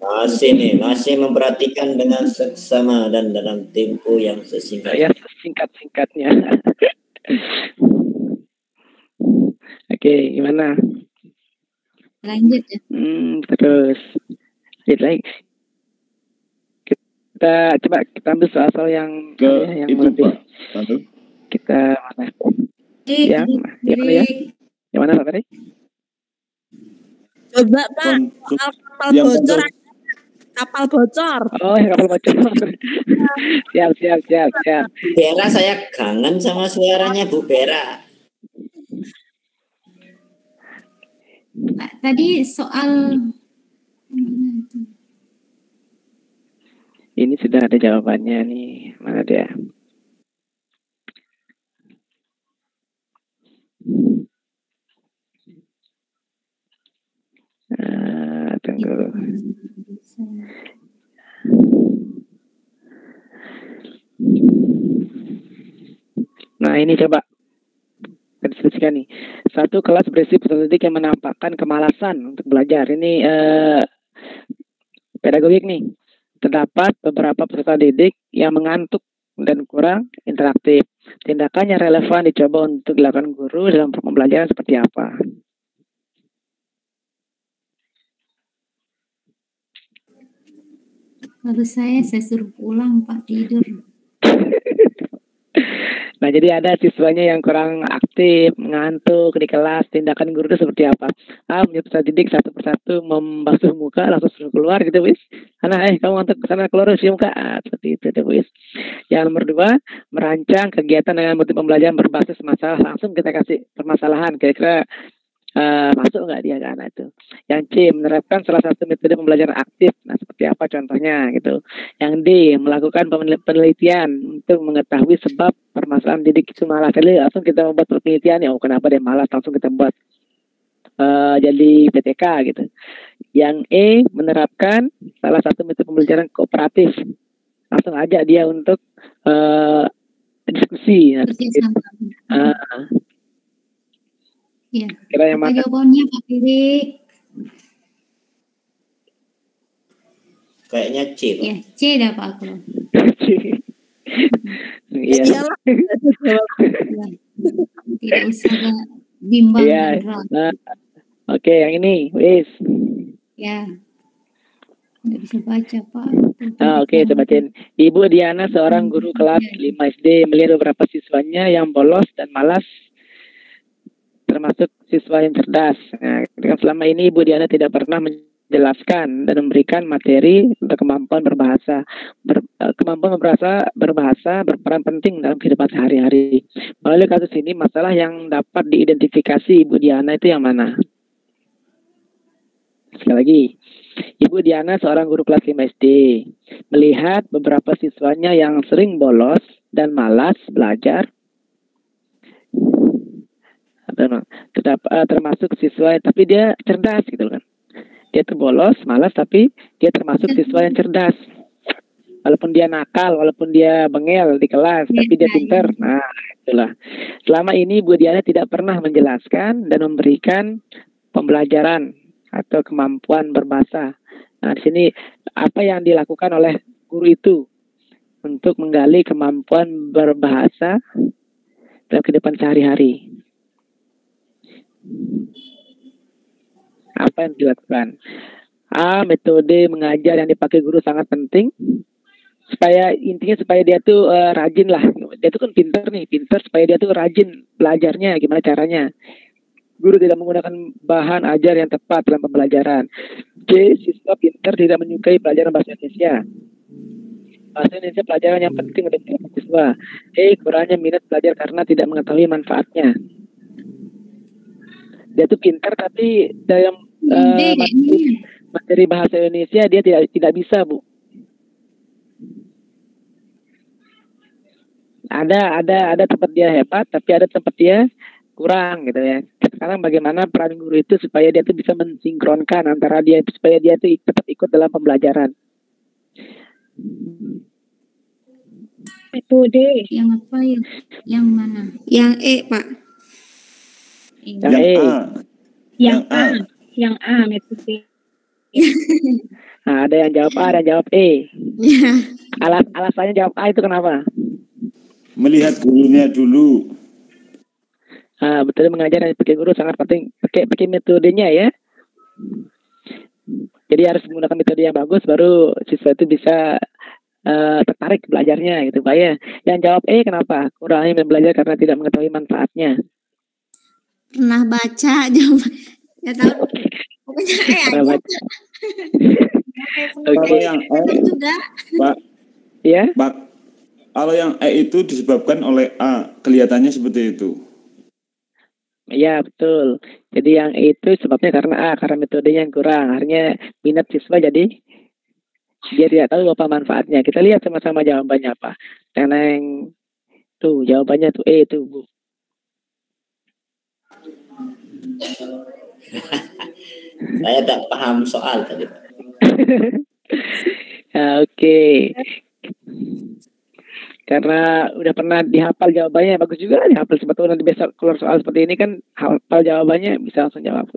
Masih memperhatikan dengan seksama dan dalam tempo yang sesingkat. Ya, singkat-singkatnya. Oke, gimana? Lanjut ya. Terus. Lanjut lagi. Kita ambil soal yang yang lebih. Kita mana? Yang mana Pak Ferry? Coba Pak, kapal bocor. Oh, ya, kapal bocor. Siap. Bera, saya kangen sama suaranya Bu Bera. Tadi soal ini sudah ada jawabannya nih. Mana dia? Tunggu. Nah, ini coba kita diskusikan nih. Satu kelas berisi peserta didik yang menampakkan kemalasan untuk belajar. Ini pedagogik nih. Terdapat beberapa peserta didik yang mengantuk dan kurang interaktif. Tindakan yang relevan dicoba untuk dilakukan guru dalam pembelajaran seperti apa? Kalau saya suruh pulang Pak, tidur. Nah, jadi ada siswanya yang kurang aktif, ngantuk di kelas. Tindakan guru itu seperti apa? Peserta didik satu persatu membasuh muka, langsung suruh keluar gitu, Wis. Kamu ngantuk ke sana, keluar usia muka. Seperti itu, Wis. Yang nomor 2, merancang kegiatan dengan motif pembelajaran berbasis masalah. Langsung kita kasih permasalahan. Kira-kira Masuk nggak dia ke anak itu? Yang C, menerapkan salah satu metode pembelajaran aktif. Nah, seperti apa contohnya gitu. Yang D, melakukan penelitian untuk mengetahui sebab permasalahan didik itu malas. Jadi langsung kita membuat penelitian ya, oh kenapa dia malas, langsung kita buat jadi PTK gitu. Yang E, menerapkan salah satu metode pembelajaran kooperatif. Langsung ajak dia untuk diskusi. Ya. Kira yang Apa mana? jawabannya Pak Firik? Kayaknya C, Pak. Ya, C dah Pak aku. Iya. Iyalah. Tidak usah bimbang Iya. dan Oke, yang ini, wis. ya. Nggak bisa baca Pak. Oke, sebatin. Ibu Diana, seorang guru kelas 5 SD, melihat beberapa siswanya yang bolos dan malas, termasuk siswa yang cerdas. Nah, selama ini Ibu Diana tidak pernah menjelaskan dan memberikan materi untuk kemampuan berbahasa. Kemampuan berbahasa berperan penting dalam kehidupan sehari-hari. Melalui kasus ini, masalah yang dapat diidentifikasi Ibu Diana itu yang mana? Sekali lagi, Ibu Diana, seorang guru kelas 5 SD, melihat beberapa siswanya yang sering bolos dan malas belajar, termasuk siswa, tapi dia cerdas gitu kan. Dia tuh bolos, malas, tapi dia termasuk siswa yang cerdas. Walaupun dia nakal, walaupun dia bengel di kelas, tapi dia pintar. Nah, itulah. Selama ini Bu Diana tidak pernah menjelaskan dan memberikan pembelajaran atau kemampuan berbahasa. Nah, di sini apa yang dilakukan oleh guru itu untuk menggali kemampuan berbahasa dalam kehidupan sehari-hari? Apa yang dilakukan? A, metode mengajar yang dipakai guru sangat penting. Intinya supaya dia tuh rajin lah. Dia tuh kan pintar supaya dia tuh rajin belajarnya. Gimana caranya? Guru tidak menggunakan bahan ajar yang tepat dalam pembelajaran. C, siswa pintar tidak menyukai pelajaran bahasa Indonesia. Bahasa Indonesia pelajaran yang penting untuk siswa. E, kurangnya minat belajar karena tidak mengetahui manfaatnya. Dia tuh pintar tapi dalam materi bahasa Indonesia dia tidak bisa, Bu. Ada tempat dia hebat, tapi ada tempat dia kurang gitu ya. Sekarang bagaimana peran guru itu supaya dia tuh bisa mensinkronkan antara dia itu supaya dia tuh tetap ikut dalam pembelajaran. Metode yang apa ya? Yang mana? Yang E, Pak. Yang E. A. Yang A metode. Nah, ada yang jawab A, ada yang jawab E. Alasannya jawab A itu kenapa? Melihat gurunya dulu. Betul, mengajar dan pakai guru sangat penting. Pakai metodenya ya. Jadi harus menggunakan metode yang bagus, baru siswa itu bisa tertarik belajarnya gitu, Pak ya. Yang jawab E kenapa? Kurangnya belajar karena tidak mengetahui manfaatnya. Pernah baca jawaban. Ya tahu. Pokoknya aja. Kalau yang E juga. Pak. Ya. Pak. Kalau yang E itu disebabkan oleh A, kelihatannya seperti itu. Ya betul. Jadi yang E itu sebabnya karena A, karena metodenya yang kurang. Akhirnya minat siswa jadi dia tidak tahu apa manfaatnya. Kita lihat sama-sama jawabannya apa. Karena yang tuh jawabannya tuh E itu, Bu. Saya tak paham soal tadi. Oke. Karena udah pernah dihafal jawabannya, bagus juga dihafal. Sebetulnya nanti besok keluar soal seperti ini kan hafal jawabannya bisa langsung jawab.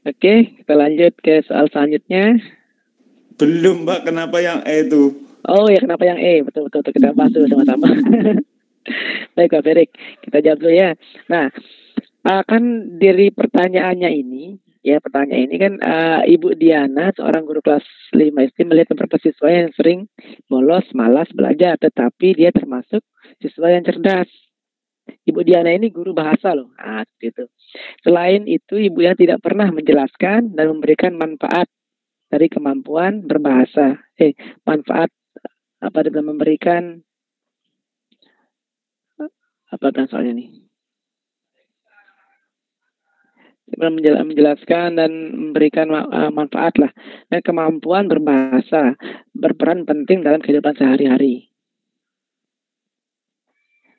Oke, kita lanjut ke soal selanjutnya. Belum, Mbak. Kenapa yang E itu? Oh ya, kenapa yang E? Betul kita bahas dulu sama-sama. Baik, Pak Ferik, kita jawab dulu ya. Nah, kan dari pertanyaannya ini, ya pertanyaan ini kan Ibu Diana, seorang guru kelas 5 SD, melihat beberapa siswa yang sering bolos, malas belajar, tetapi dia termasuk siswa yang cerdas. Ibu Diana ini guru bahasa loh, gitu. Selain itu, Ibu Diana tidak pernah menjelaskan dan memberikan manfaat dari kemampuan berbahasa. Manfaat apa dalam memberikan apa kan soalnya nih? menjelaskan dan memberikan manfaat lah. Dan kemampuan berbahasa berperan penting dalam kehidupan sehari-hari.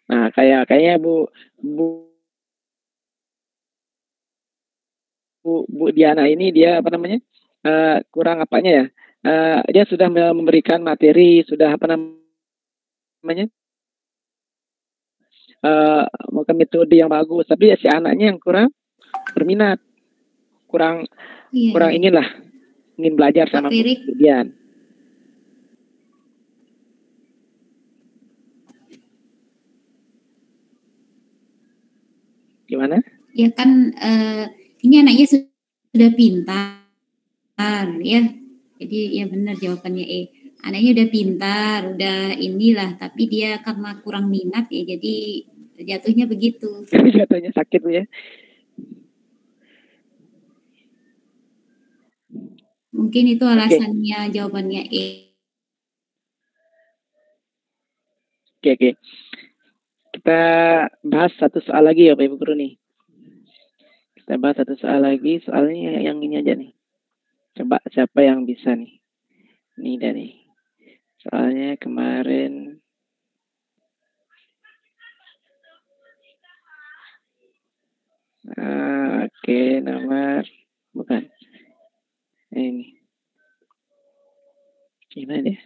Nah, kayaknya Bu Diana ini dia apa namanya? Kurang apanya ya? Dia sudah memberikan materi, sudah apa namanya? Mungkin metode yang bagus, tapi si anaknya yang kurang berminat, kurang ingin belajar sama Bu Dian. Gimana? Ya kan ini anaknya sudah pintar ya. Jadi ya benar jawabannya E. Anaknya udah pintar, udah inilah, tapi dia karena kurang minat ya jadi jatuhnya begitu. Jatuhnya sakit ya. Mungkin itu alasannya jawabannya E. Oke. Kita bahas satu soal lagi ya Pak Ibu Guru nih. Kita bahas satu soal lagi, soalnya yang ini aja nih. Coba siapa yang bisa nih. Ini dari. Soalnya kemarin oke, nomor bukan. Ini. Gimana deh?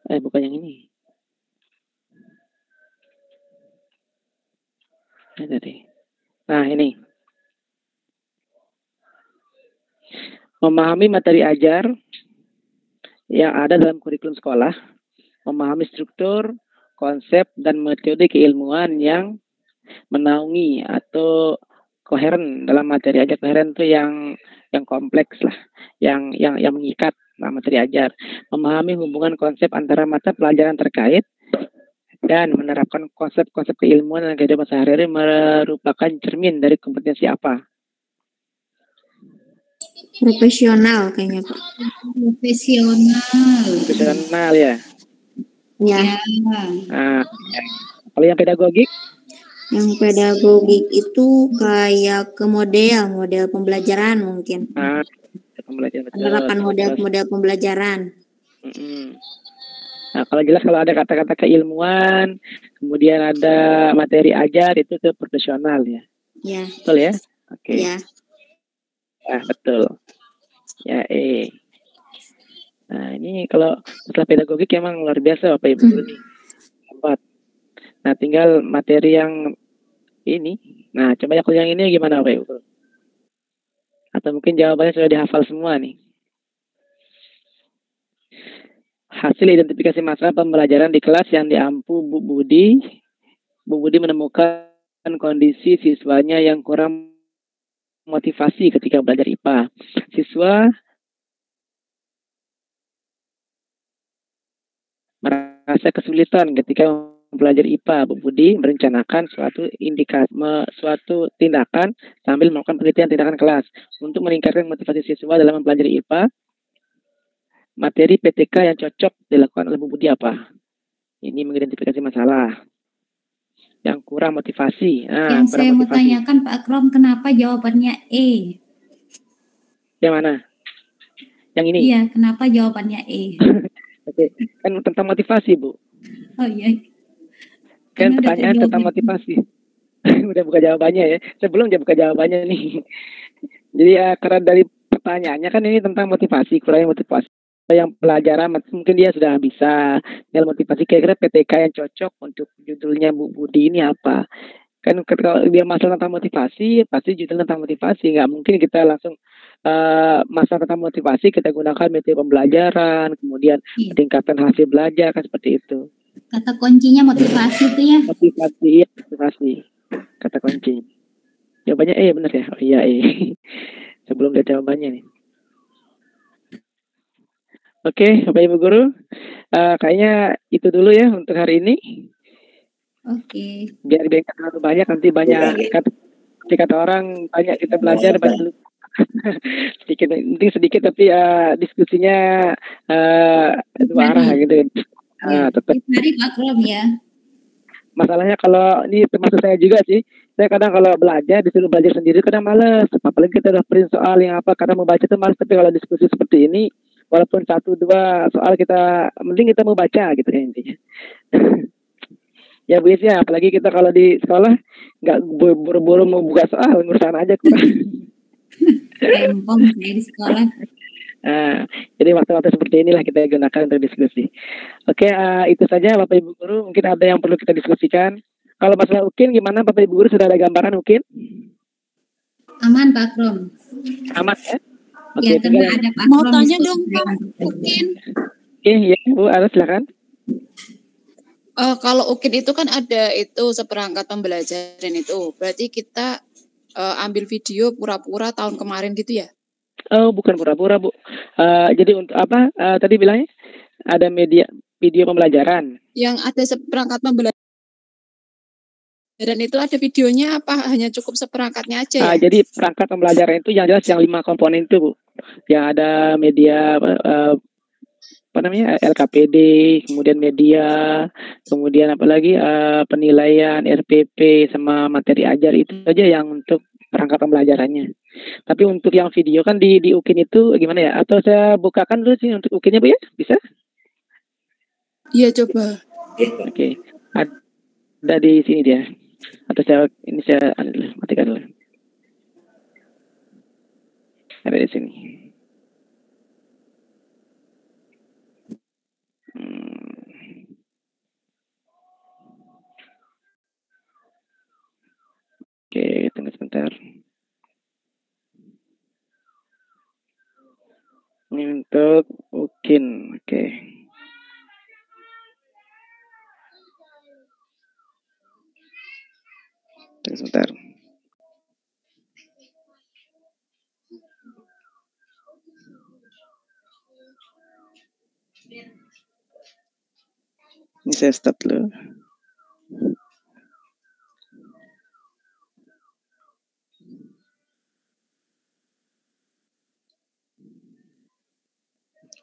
Bukan yang ini. Nah, ini. Memahami materi ajar yang ada dalam kurikulum sekolah, memahami struktur, konsep, dan metode keilmuan yang menaungi atau koheren dalam materi ajar. Koheren itu yang kompleks lah, yang mengikat materi ajar. Memahami hubungan konsep antara mata pelajaran terkait dan menerapkan konsep-konsep keilmuan dan kehidupan sehari-hari merupakan cermin dari kompetensi apa? Profesional kayaknya Pak. Profesional ya. Ya. Kalau yang pedagogik? Yang pedagogik itu kayak ke model pembelajaran mungkin. Pembelajaran. Penerapan model pembelajaran. Nah, kalau jelas kalau ada kata-kata keilmuan, kemudian ada materi ajar, itu ke profesional ya. Ya. Betul ya? Oke. Ya. Betul. Ya, Nah, ini kalau setelah pedagogik emang luar biasa Bapak Ibu Guru nih. 4. Nah, tinggal materi yang ini. Nah, coba yang ini gimana Bapak Ibu Guru? Atau mungkin jawabannya sudah dihafal semua nih. Hasil identifikasi masalah pembelajaran di kelas yang diampu Bu Budi menemukan kondisi siswanya yang kurang motivasi ketika belajar IPA. Siswa merasa kesulitan ketika belajar IPA. Bu Budi merencanakan suatu tindakan sambil melakukan penelitian tindakan kelas untuk meningkatkan motivasi siswa dalam mempelajari IPA. Materi PTK yang cocok dilakukan oleh Bu Budi apa? Ini mengidentifikasi masalah yang kurang motivasi. Yang saya mau tanyakan Pak Akrom, kenapa jawabannya E? Yang mana? Yang ini? Iya, kenapa jawabannya E? Oke, kan tentang motivasi Bu. Oh iya. Kan pertanyaan tentang motivasi. Udah buka jawabannya ya. Sebelum dia buka jawabannya nih. Jadi karena dari pertanyaannya kan ini tentang motivasi, kurangnya motivasi. Yang pelajaran mungkin dia sudah bisa. Yang motivasi kira-kira PTK yang cocok untuk judulnya Bu Budi ini apa? Kan kalau dia masalah tentang motivasi, pasti judulnya tentang motivasi. Nggak mungkin kita langsung masalah tentang motivasi kita gunakan metode pembelajaran, kemudian peningkatan hasil belajar, kan seperti itu. Kata kuncinya motivasi itu ya? Motivasi. Kata kunci. Jawabannya benar ya? Oh iya Sebelum dia jawabannya nih. Oke, Bapak Ibu Guru, kayaknya itu dulu ya untuk hari ini. Oke. Biar terlalu banyak, nanti banyak kata orang banyak kita belajar banyak sedikit tapi diskusinya dua arah gitu. Tetap. Hari Pak Krom ya. Masalahnya kalau ini termasuk saya juga sih, saya kadang kalau belajar disuruh belajar sendiri kadang males. Apalagi kita udah print soal yang apa, kadang mau baca itu males. Tapi kalau diskusi seperti ini, walaupun 1-2 soal kita, mending kita mau baca gitu ya intinya. Ya biasanya, apalagi kita kalau di sekolah nggak buru-buru mau buka soal, ngurusan aja kurang. Rempong saya di sekolah. Jadi waktu-waktu seperti inilah kita gunakan untuk diskusi. Oke, itu saja Bapak Ibu Guru. Mungkin ada yang perlu kita diskusikan. Kalau masalah UKIN gimana Bapak Ibu Guru, sudah ada gambaran UKIN? Aman Pak Krom. Aman ya? Oke, Ya, karena ada Pak Mau Krom tanya di dong Pak, sekolah. UKIN. Oke, ya Bu, harus silakan. Kalau UKIN itu kan ada itu seperangkat pembelajaran itu. Berarti kita ambil video pura-pura tahun kemarin gitu ya? Oh, bukan pura-pura Bu. Jadi untuk apa? Tadi bilangnya ada video pembelajaran. Yang ada seperangkat pembelajaran itu ada videonya apa hanya cukup seperangkatnya aja ya? Jadi perangkat pembelajaran itu yang jelas yang 5 komponen itu Bu. Yang ada media apa namanya, LKPD, kemudian media, kemudian apalagi penilaian, RPP, sama materi ajar, itu saja yang untuk perangkat pembelajarannya. Tapi untuk yang video kan di UKIN itu gimana ya? Atau saya bukakan dulu sih untuk UKIN-nya Bu ya? Bisa? Iya coba. Oke. Ada di sini dia. Atau saya matikan dulu. Ada di sini. Oke, tunggu sebentar. Ini untuk UKIN. Oke. Tunggu sebentar. Ini saya stop dulu.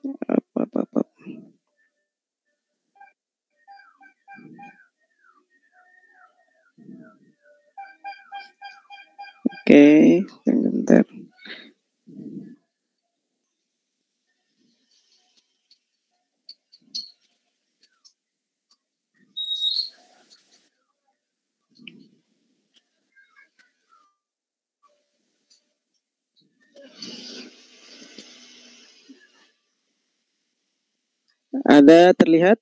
Apa. Oke, bentar. Ada terlihat?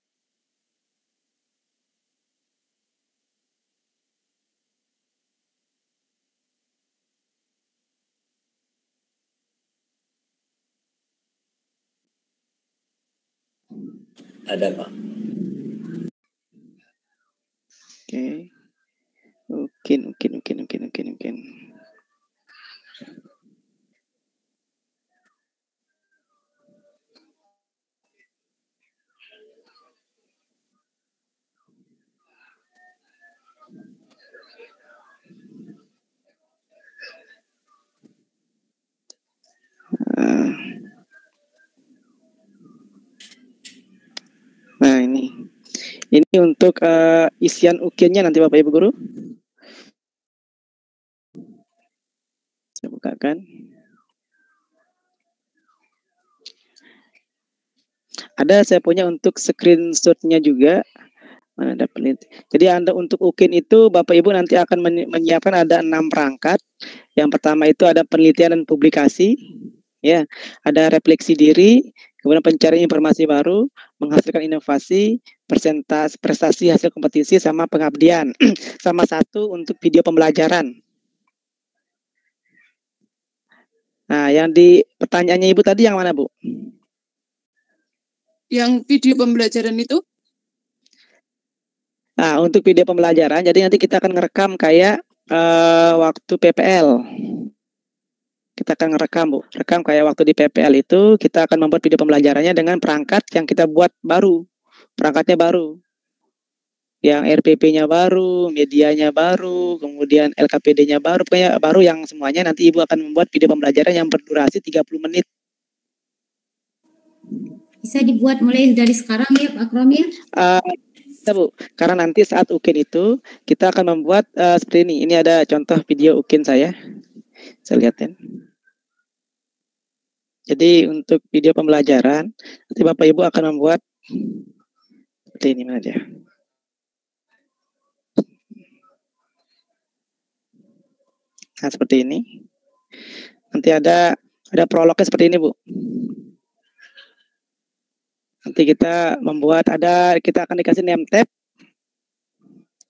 Ada Pak. Oke. UKIN. Nah ini untuk isian UKIN-nya nanti Bapak Ibu Guru. Saya bukakan. Ada saya punya untuk screenshot-nya juga. Mana ada peneliti. Jadi untuk UKIN itu Bapak Ibu nanti akan menyiapkan ada 6 perangkat. Yang pertama itu ada penelitian dan publikasi, ya, ada refleksi diri, kemudian pencarian informasi baru, menghasilkan inovasi, prestasi hasil kompetisi, sama pengabdian. Sama satu untuk video pembelajaran. Nah, yang di pertanyaannya Ibu tadi yang mana Bu? Yang video pembelajaran itu? Nah, untuk video pembelajaran, jadi nanti kita akan ngerekam kayak waktu PPL. Kita akan ngerekam Bu, rekam kayak waktu di PPL itu, kita akan membuat video pembelajarannya dengan perangkat yang kita buat baru. Perangkatnya baru. Yang RPP-nya baru, medianya baru, kemudian LKPD-nya baru, pokoknya baru yang semuanya. Nanti Ibu akan membuat video pembelajaran yang berdurasi 30 menit. Bisa dibuat mulai dari sekarang ya Pak Akrom ya? Bisa Bu, karena nanti saat UKIN itu kita akan membuat seperti ini. Ini ada contoh video UKIN saya lihatin. Jadi untuk video pembelajaran, nanti Bapak Ibu akan membuat seperti ini mana dia. Nah seperti ini. Nanti ada prolognya seperti ini Bu. Nanti kita membuat kita akan dikasih name tab,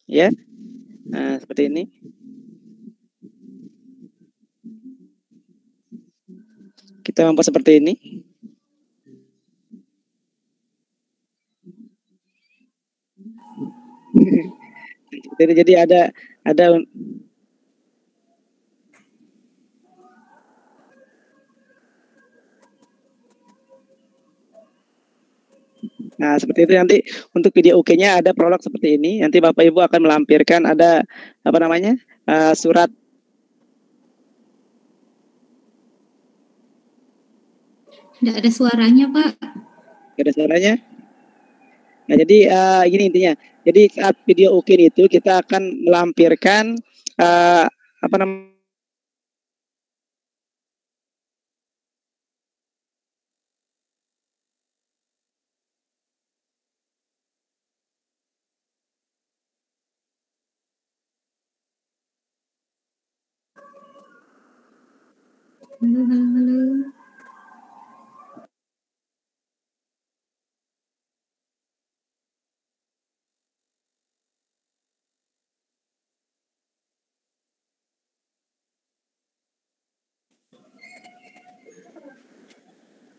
ya. Nah seperti ini. Kita membuat seperti ini. Jadi ada Nah, seperti itu nanti untuk video UK-nya ada prolog seperti ini. Nanti Bapak Ibu akan melampirkan ada apa namanya? Surat. Tidak ada suaranya, Pak. Tidak ada suaranya. Nah, jadi gini intinya. Jadi saat video UK itu kita akan melampirkan apa namanya? Halo.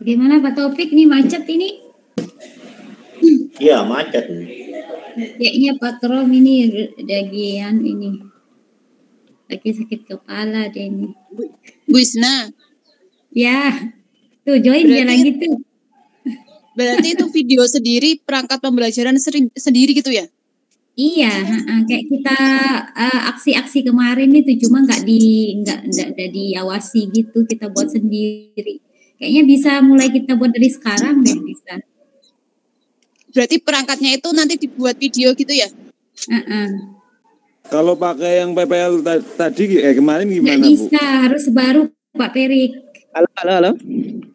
Bagaimana Pak Taufik nih macet ini? Iya macet. Kayaknya Pak Krom ini dagian ini. Lagi sakit kepala deh ini. Bu Isna. Ya, tuh join dia lagi tuh. Berarti itu video sendiri, perangkat pembelajaran sendiri gitu ya? Iya, kayak kita aksi-aksi kemarin itu cuma nggak diawasi gitu, kita buat sendiri. Kayaknya bisa mulai kita buat dari sekarang deh bisa. Berarti perangkatnya itu nanti dibuat video gitu ya? Kalau pakai yang PPL tadi kemarin gimana nggak bisa, Bu? Harus baru Pak Perik. Halo.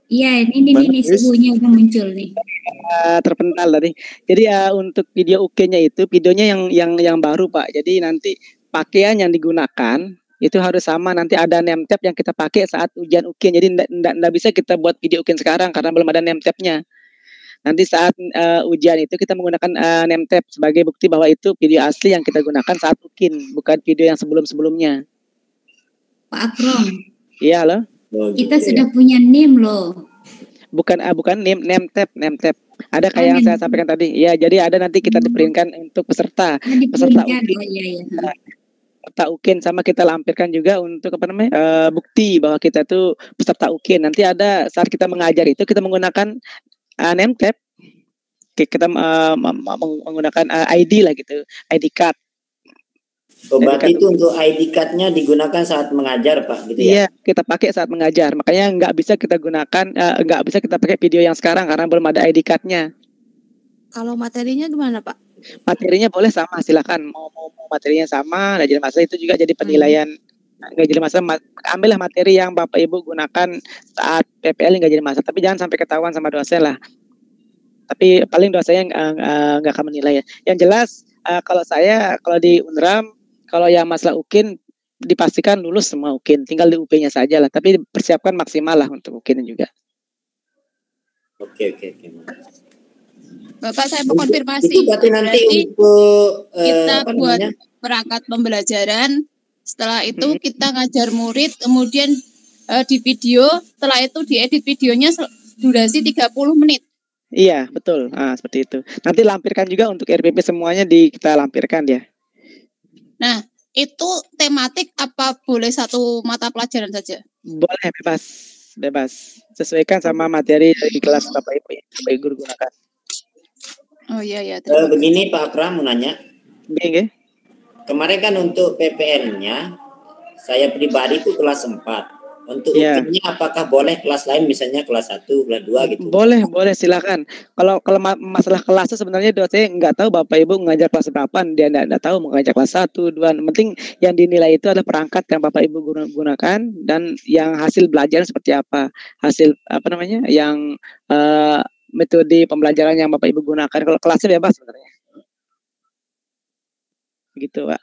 Iya, ini suhunya udah muncul nih. Terpental tadi. Jadi untuk video UK-nya itu videonya yang baru Pak. Jadi nanti pakaian yang digunakan itu harus sama. Nanti ada name tab yang kita pakai saat ujian UK. Jadi enggak bisa kita buat video UK sekarang karena belum ada name tab-nya. Nanti saat ujian itu kita menggunakan name tab sebagai bukti bahwa itu video asli yang kita gunakan saat UKIN, bukan video yang sebelum-sebelumnya. Pak Akrom. Iya loh. Kita sudah punya name loh. Bukan name tab. Ada kayak yang saya sampaikan tadi. Ya, jadi ada nanti kita diperinkan untuk peserta UKIN. Oh iya. Peserta UKIN sama kita lampirkan juga untuk apa namanya? Bukti bahwa kita tuh peserta UKIN. Nanti ada saat kita mengajar itu kita menggunakan name tab. Kita menggunakan ID lah gitu, ID card. Berarti itu untuk ID card-nya digunakan saat mengajar Pak, gitu ya? Iya, kita pakai saat mengajar. Makanya nggak bisa kita gunakan, nggak bisa kita pakai video yang sekarang karena belum ada ID card-nya. Kalau materinya gimana Pak? Materinya boleh sama, silakan. Mau materinya sama, nggak jadi masalah, itu juga jadi penilaian. Nggak jadi masalah, ambillah materi yang Bapak Ibu gunakan saat PPL, nggak jadi masalah. Tapi jangan sampai ketahuan sama dosen lah. Tapi paling dosennya nggak akan menilai ya. Yang jelas kalau di UNRAM, kalau yang masalah UKIN dipastikan lulus semua UKIN, tinggal di UP-nya saja lah. Tapi persiapkan maksimal lah untuk UKIN juga. Oke. Bapak saya mau konfirmasi. Itu berarti nanti untuk kita buat perangkat pembelajaran. Setelah itu kita ngajar murid, kemudian di video, setelah itu diedit videonya durasi 30 menit. Iya, betul. Seperti itu. Nanti lampirkan juga untuk RPP semuanya kita lampirkan ya. Nah, itu tematik apa boleh satu mata pelajaran saja? Boleh, bebas. Sesuaikan sama materi dari kelas Bapak Ibu guru gunakan. Oh iya. Begini Pak Akram mau nanya. Oke. Kemarin kan untuk PPN-nya saya pribadi itu kelas 4. Untuk Ya. UP-nya apakah boleh kelas lain, misalnya kelas 1, kelas 2 gitu? Boleh, silakan. Kalau masalah kelasnya sebenarnya dosen nggak tahu Bapak Ibu ngajar kelas berapa, dia nggak tahu mau ngajar kelas 1, 2. Yang penting yang dinilai itu adalah perangkat yang Bapak Ibu gunakan dan yang hasil belajar seperti apa. Hasil apa namanya? Yang metode pembelajaran yang Bapak Ibu gunakan. Kalau kelasnya bebas sebenarnya. Gitu, Pak.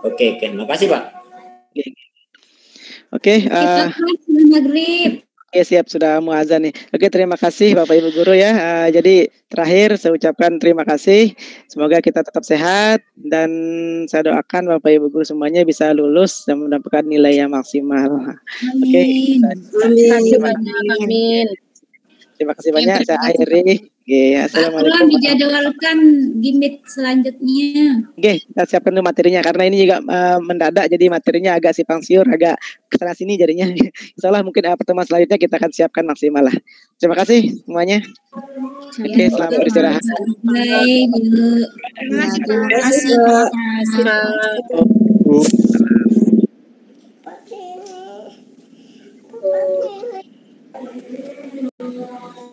Oke, makasih Pak. Oke, Kita maghrib. Oke, siap, sudah mau azan nih. Oke, terima kasih Bapak Ibu Guru ya. Jadi terakhir saya ucapkan terima kasih. Semoga kita tetap sehat dan saya doakan Bapak Ibu Guru semuanya bisa lulus dan mendapatkan nilai yang maksimal. Oke. Amin. Terima kasih banyak. Saya akhiri. Oke, assalamualaikum. Tolong dijadwalkan gimmick selanjutnya. Oke, kita siapkan dulu materinya karena ini juga mendadak, jadi materinya agak simpang siur, agak kesana sini jadinya. Insyaallah mungkin pertemuan selanjutnya kita akan siapkan maksimal lah. Terima kasih semuanya. Oke, selamat beristirahat. Baik, Bu. Terima kasih Pak.